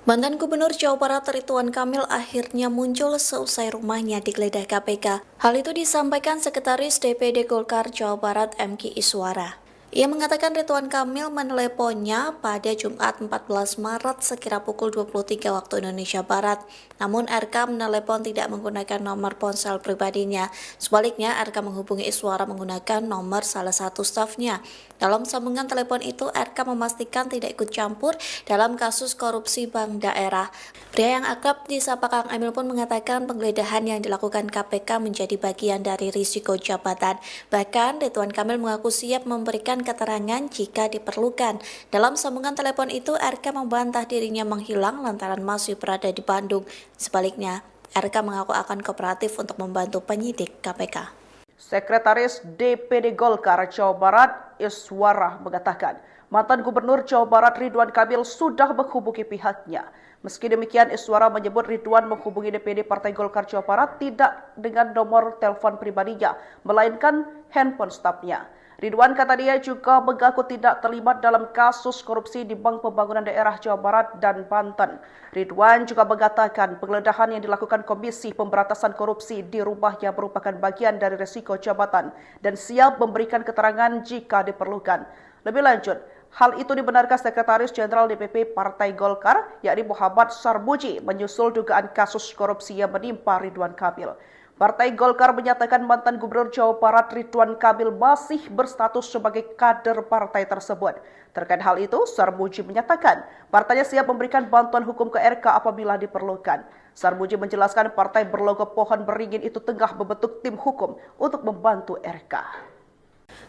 Mantan Gubernur Jawa Barat Ridwan Kamil akhirnya muncul seusai rumahnya digeledah KPK. Hal itu disampaikan Sekretaris DPD Golkar Jawa Barat MK Iswara. Ia mengatakan Ridwan Kamil meneleponnya pada Jumat 14 Maret sekira pukul 23 waktu Indonesia Barat. Namun RK menelepon tidak menggunakan nomor ponsel pribadinya. Sebaliknya RK menghubungi Iswara menggunakan nomor salah satu stafnya. Dalam sambungan telepon itu RK memastikan tidak ikut campur dalam kasus korupsi bank daerah. Pria yang akrab disapa Kang Emil pun mengatakan penggeledahan yang dilakukan KPK menjadi bagian dari risiko jabatan. Bahkan Ridwan Kamil mengaku siap memberikan keterangan jika diperlukan. Dalam sambungan telepon itu, RK membantah dirinya menghilang lantaran masih berada di Bandung. Sebaliknya, RK mengaku akan kooperatif untuk membantu penyidik KPK. Sekretaris DPD Golkar Jawa Barat, Iswara, mengatakan mantan Gubernur Jawa Barat Ridwan Kamil sudah menghubungi pihaknya. Meski demikian, Iswara menyebut Ridwan menghubungi DPD Partai Golkar Jawa Barat tidak dengan nomor telepon pribadinya, melainkan handphone stafnya. Ridwan kata dia juga mengaku tidak terlibat dalam kasus korupsi di Bank Pembangunan Daerah Jawa Barat dan Banten. Ridwan juga mengatakan penggeledahan yang dilakukan Komisi Pemberantasan Korupsi di rumahnya merupakan bagian dari risiko jabatan dan siap memberikan keterangan jika diperlukan. Lebih lanjut, hal itu dibenarkan Sekretaris Jenderal DPP Partai Golkar, yakni Muhammad Sarmuji, menyusul dugaan kasus korupsi yang menimpa Ridwan Kamil. Partai Golkar menyatakan mantan Gubernur Jawa Barat Ridwan Kamil masih berstatus sebagai kader partai tersebut. Terkait hal itu, Sarmuji menyatakan partainya siap memberikan bantuan hukum ke RK apabila diperlukan. Sarmuji menjelaskan partai berlogo pohon beringin itu tengah membentuk tim hukum untuk membantu RK.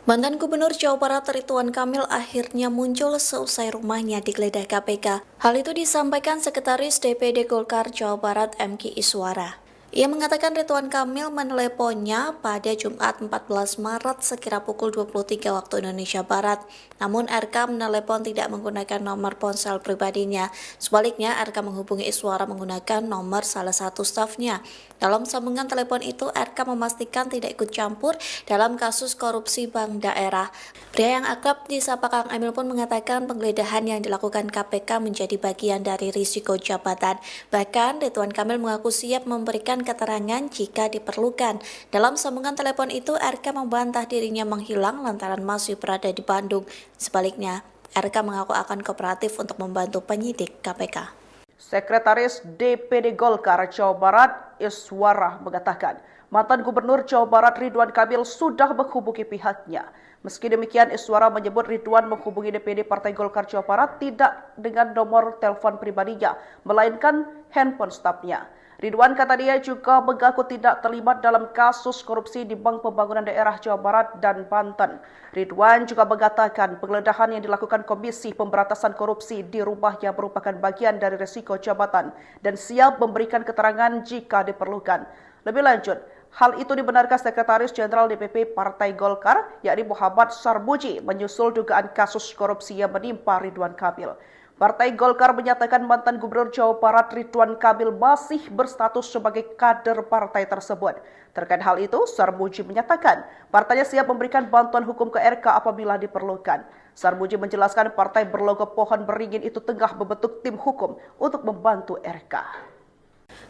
Mantan Gubernur Jawa Barat Ridwan Kamil akhirnya muncul seusai rumahnya digeledah KPK. Hal itu disampaikan Sekretaris DPD Golkar Jawa Barat MK Iswara. Ia mengatakan Ridwan Kamil meneleponnya pada Jumat 14 Maret sekira pukul 23 waktu Indonesia Barat. Namun RK menelepon tidak menggunakan nomor ponsel pribadinya. Sebaliknya RK menghubungi Iswara menggunakan nomor salah satu stafnya. Dalam sambungan telepon itu RK memastikan tidak ikut campur dalam kasus korupsi bank daerah. Pria yang akrab disapa Kang Emil pun mengatakan penggeledahan yang dilakukan KPK menjadi bagian dari risiko jabatan. Bahkan Ridwan Kamil mengaku siap memberikan keterangan jika diperlukan. Dalam sambungan telepon itu, RK membantah dirinya menghilang lantaran masih berada di Bandung. Sebaliknya, RK mengaku akan kooperatif untuk membantu penyidik KPK. Sekretaris DPD Golkar Jawa Barat, Iswara, mengatakan mantan Gubernur Jawa Barat Ridwan Kamil sudah menghubungi pihaknya. Meski demikian, Iswara menyebut Ridwan menghubungi DPD Partai Golkar Jawa Barat tidak dengan nomor telepon pribadinya, melainkan handphone stafnya. Ridwan kata dia juga mengaku tidak terlibat dalam kasus korupsi di Bank Pembangunan Daerah Jawa Barat dan Banten. Ridwan juga mengatakan penggeledahan yang dilakukan Komisi Pemberantasan Korupsi di rumahnya merupakan bagian dari risiko jabatan dan siap memberikan keterangan jika diperlukan. Lebih lanjut, hal itu dibenarkan Sekretaris Jenderal DPP Partai Golkar, yakni Muhammad Sarmuji, menyusul dugaan kasus korupsi yang menimpa Ridwan Kamil. Partai Golkar menyatakan mantan Gubernur Jawa Barat Ridwan Kamil masih berstatus sebagai kader partai tersebut. Terkait hal itu, Sarmuji menyatakan partainya siap memberikan bantuan hukum ke RK apabila diperlukan. Sarmuji menjelaskan partai berlogo pohon beringin itu tengah membentuk tim hukum untuk membantu RK.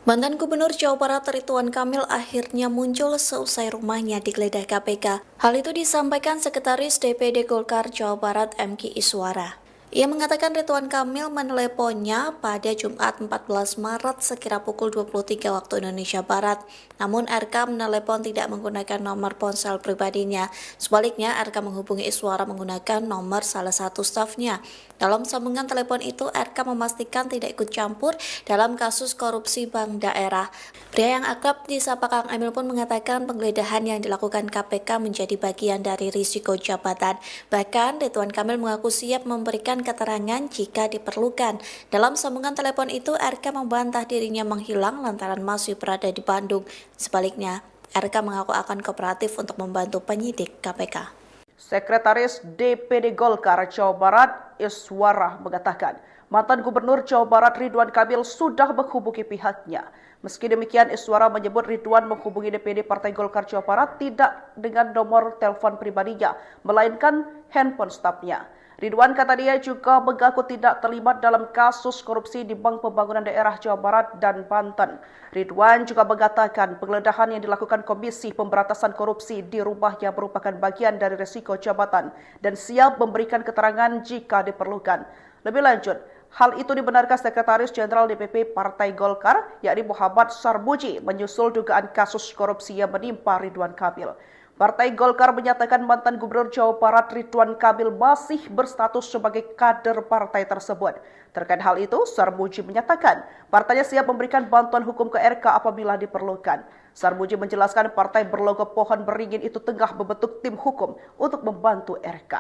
Mantan Gubernur Jawa Barat Ridwan Kamil akhirnya muncul seusai rumahnya digeledah KPK. Hal itu disampaikan Sekretaris DPD Golkar Jawa Barat MK Iswara. Ia mengatakan Ridwan Kamil meneleponnya pada Jumat 14 Maret sekira pukul 23 waktu Indonesia Barat. Namun RK menelepon tidak menggunakan nomor ponsel pribadinya. Sebaliknya RK menghubungi Iswara menggunakan nomor salah satu stafnya. Dalam sambungan telepon itu RK memastikan tidak ikut campur dalam kasus korupsi bank daerah. Pria yang akrab disapa Kang Emil pun mengatakan penggeledahan yang dilakukan KPK menjadi bagian dari risiko jabatan. Bahkan Ridwan Kamil mengaku siap memberikan keterangan jika diperlukan. Dalam sambungan telepon itu, RK membantah dirinya menghilang lantaran masih berada di Bandung. Sebaliknya, RK mengaku akan kooperatif untuk membantu penyidik KPK. Sekretaris DPD Golkar Jawa Barat, Iswara, mengatakan mantan Gubernur Jawa Barat Ridwan Kamil sudah menghubungi pihaknya. Meski demikian, Iswara menyebut Ridwan menghubungi DPD Partai Golkar Jawa Barat tidak dengan nomor telepon pribadinya, melainkan handphone stafnya. Ridwan kata dia juga mengaku tidak terlibat dalam kasus korupsi di Bank Pembangunan Daerah Jawa Barat dan Banten. Ridwan juga mengatakan penggeledahan yang dilakukan Komisi Pemberantasan Korupsi di rumahnya merupakan bagian dari risiko jabatan dan siap memberikan keterangan jika diperlukan. Lebih lanjut, hal itu dibenarkan Sekretaris Jenderal DPP Partai Golkar, yakni Muhammad Sarmuji, menyusul dugaan kasus korupsi yang menimpa Ridwan Kamil. Partai Golkar menyatakan mantan Gubernur Jawa Barat Ridwan Kamil masih berstatus sebagai kader partai tersebut. Terkait hal itu, Sarmuji menyatakan partainya siap memberikan bantuan hukum ke RK apabila diperlukan. Sarmuji menjelaskan partai berlogo pohon beringin itu tengah membentuk tim hukum untuk membantu RK.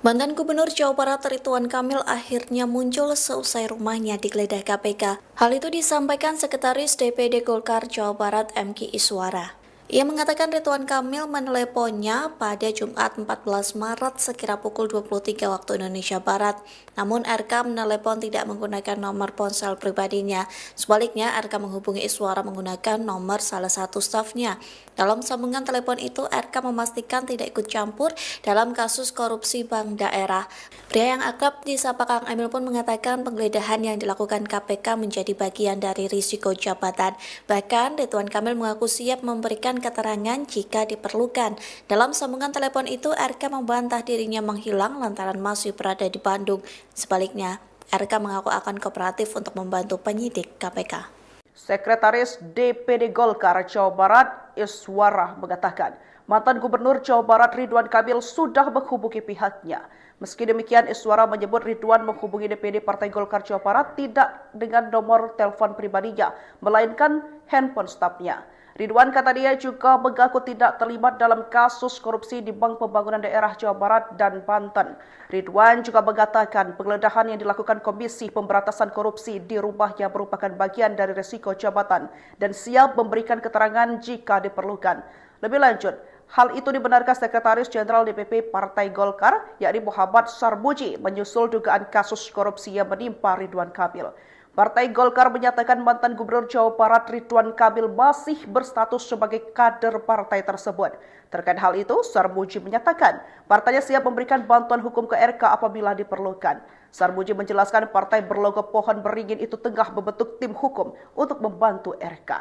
Mantan Gubernur Jawa Barat Ridwan Kamil akhirnya muncul seusai rumahnya digeledah KPK. Hal itu disampaikan Sekretaris DPD Golkar Jawa Barat M.Ki Iswara. Ia mengatakan Ridwan Kamil meneleponnya pada Jumat 14 Maret sekira pukul 23 waktu Indonesia Barat. Namun RK menelepon tidak menggunakan nomor ponsel pribadinya. Sebaliknya RK menghubungi Iswara menggunakan nomor salah satu stafnya. Dalam sambungan telepon itu, RK memastikan tidak ikut campur dalam kasus korupsi bank daerah. Pria yang akrab disapa Kang Emil pun mengatakan penggeledahan yang dilakukan KPK menjadi bagian dari risiko jabatan. Bahkan Ridwan Kamil mengaku siap memberikan keterangan jika diperlukan. Dalam sambungan telepon itu, RK membantah dirinya menghilang lantaran masih berada di Bandung. Sebaliknya, RK mengaku akan kooperatif untuk membantu penyidik KPK. Sekretaris DPD Golkar Jawa Barat Iswara mengatakan mantan Gubernur Jawa Barat Ridwan Kamil sudah menghubungi pihaknya. Meski demikian, Iswara menyebut Ridwan menghubungi DPD Partai Golkar Jawa Barat tidak dengan nomor telepon pribadinya, melainkan handphone stafnya. Ridwan kata dia juga mengaku tidak terlibat dalam kasus korupsi di Bank Pembangunan Daerah Jawa Barat dan Banten. Ridwan juga mengatakan penggeledahan yang dilakukan Komisi Pemberantasan Korupsi di rumahnya merupakan bagian dari risiko jabatan dan siap memberikan keterangan jika diperlukan. Lebih lanjut, hal itu dibenarkan Sekretaris Jenderal DPP Partai Golkar, yakni Muhammad Sarmuji, menyusul dugaan kasus korupsi yang menimpa Ridwan Kamil. Partai Golkar menyatakan mantan Gubernur Jawa Barat Ridwan Kamil masih berstatus sebagai kader partai tersebut. Terkait hal itu, Sarmuji menyatakan partainya siap memberikan bantuan hukum ke RK apabila diperlukan. Sarmuji menjelaskan partai berlogo pohon beringin itu tengah membentuk tim hukum untuk membantu RK.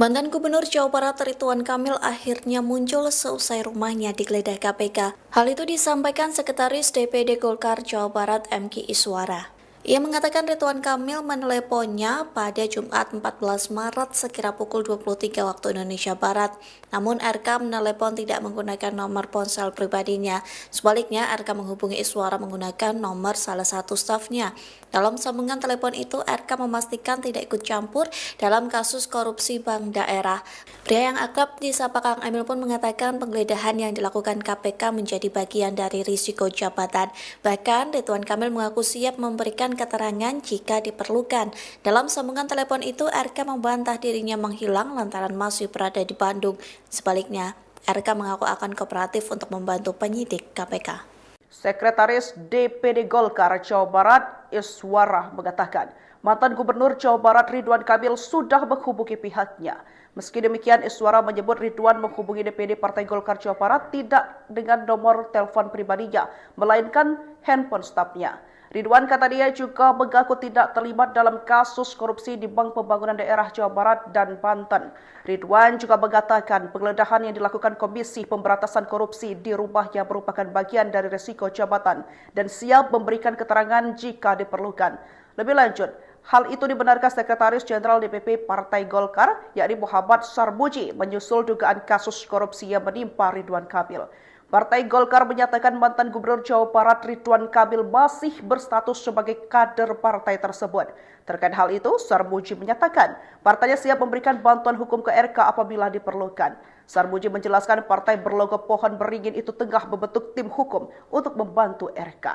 Mantan Gubernur Jawa Barat Ridwan Kamil akhirnya muncul seusai rumahnya digeledah KPK. Hal itu disampaikan Sekretaris DPD Golkar Jawa Barat M.Ki Iswara. Ia mengatakan Ridwan Kamil meneleponnya pada Jumat 14 Maret sekira pukul 23 waktu Indonesia Barat. Namun RK menelepon tidak menggunakan nomor ponsel pribadinya. Sebaliknya RK menghubungi Iswara menggunakan nomor salah satu stafnya. Dalam sambungan telepon itu, RK memastikan tidak ikut campur dalam kasus korupsi bank daerah. Pria yang akrab disapa Kang Emil pun mengatakan penggeledahan yang dilakukan KPK menjadi bagian dari risiko jabatan. Bahkan Ridwan Kamil mengaku siap memberikan keterangan jika diperlukan. Dalam sambungan telepon itu, RK membantah dirinya menghilang lantaran masih berada di Bandung. Sebaliknya, RK mengaku akan kooperatif untuk membantu penyidik KPK. Sekretaris DPD Golkar Jawa Barat Iswara mengatakan mantan Gubernur Jawa Barat Ridwan Kamil sudah menghubungi pihaknya. Meski demikian, Iswara menyebut Ridwan menghubungi DPD Partai Golkar Jawa Barat tidak dengan nomor telepon pribadinya, melainkan handphone stafnya. Ridwan kata dia juga mengaku tidak terlibat dalam kasus korupsi di Bank Pembangunan Daerah Jawa Barat dan Banten. Ridwan juga mengatakan penggeledahan yang dilakukan Komisi Pemberantasan Korupsi di rumahnya merupakan bagian dari risiko jabatan dan siap memberikan keterangan jika diperlukan. Lebih lanjut, hal itu dibenarkan Sekretaris Jenderal DPP Partai Golkar, yakni Muhammad Sarmuji, menyusul dugaan kasus korupsi yang menimpa Ridwan Kamil. Partai Golkar menyatakan mantan Gubernur Jawa Barat Ridwan Kamil masih berstatus sebagai kader partai tersebut. Terkait hal itu, Sarmuji menyatakan partainya siap memberikan bantuan hukum ke RK apabila diperlukan. Sarmuji menjelaskan partai berlogo pohon beringin itu tengah membentuk tim hukum untuk membantu RK.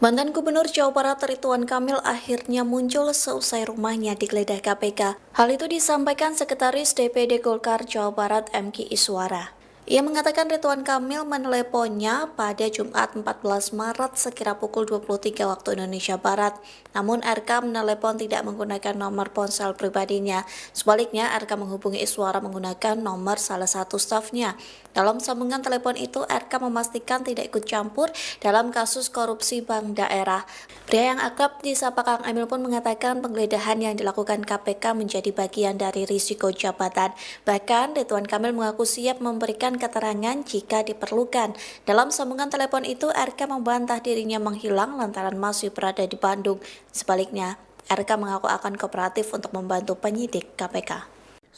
Mantan Gubernur Jawa Barat Ridwan Kamil akhirnya muncul seusai rumahnya digeledah KPK. Hal itu disampaikan Sekretaris DPD Golkar Jawa Barat M.Ki Iswara. Ia mengatakan Ridwan Kamil meneleponnya pada Jumat 14 Maret sekira pukul 23 waktu Indonesia Barat. Namun RK menelepon tidak menggunakan nomor ponsel pribadinya. Sebaliknya RK menghubungi Iswara menggunakan nomor salah satu stafnya. Dalam sambungan telepon itu, RK memastikan tidak ikut campur dalam kasus korupsi bank daerah. Pria yang akrab disapa Kang Emil pun mengatakan penggeledahan yang dilakukan KPK menjadi bagian dari risiko jabatan. Bahkan, Ridwan Kamil mengaku siap memberikan keterangan jika diperlukan. Dalam sambungan telepon itu, RK membantah dirinya menghilang lantaran masih berada di Bandung. Sebaliknya, RK mengaku akan kooperatif untuk membantu penyidik KPK.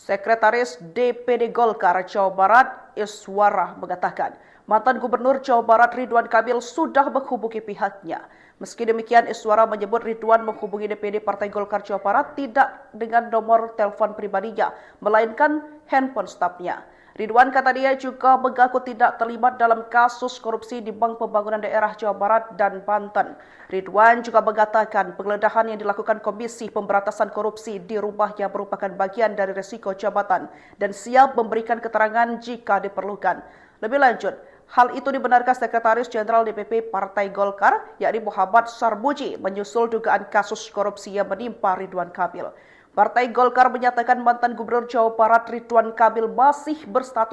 Sekretaris DPD Golkar Jawa Barat Iswara mengatakan, mantan Gubernur Jawa Barat Ridwan Kamil sudah menghubungi pihaknya. Meski demikian, Iswara menyebut Ridwan menghubungi DPD Partai Golkar Jawa Barat tidak dengan nomor telepon pribadinya, melainkan handphone stafnya. Ridwan kata dia juga mengaku tidak terlibat dalam kasus korupsi di Bank Pembangunan Daerah Jawa Barat dan Banten. Ridwan juga mengatakan penggeledahan yang dilakukan Komisi Pemberantasan Korupsi di rumahnya merupakan bagian dari risiko jabatan dan siap memberikan keterangan jika diperlukan. Lebih lanjut, hal itu dibenarkan Sekretaris Jenderal DPP Partai Golkar, yakni Muhammad Sarmuji, menyusul dugaan kasus korupsi yang menimpa Ridwan Kamil. Partai Golkar menyatakan mantan Gubernur Jawa Barat Ridwan Kamil masih berstatus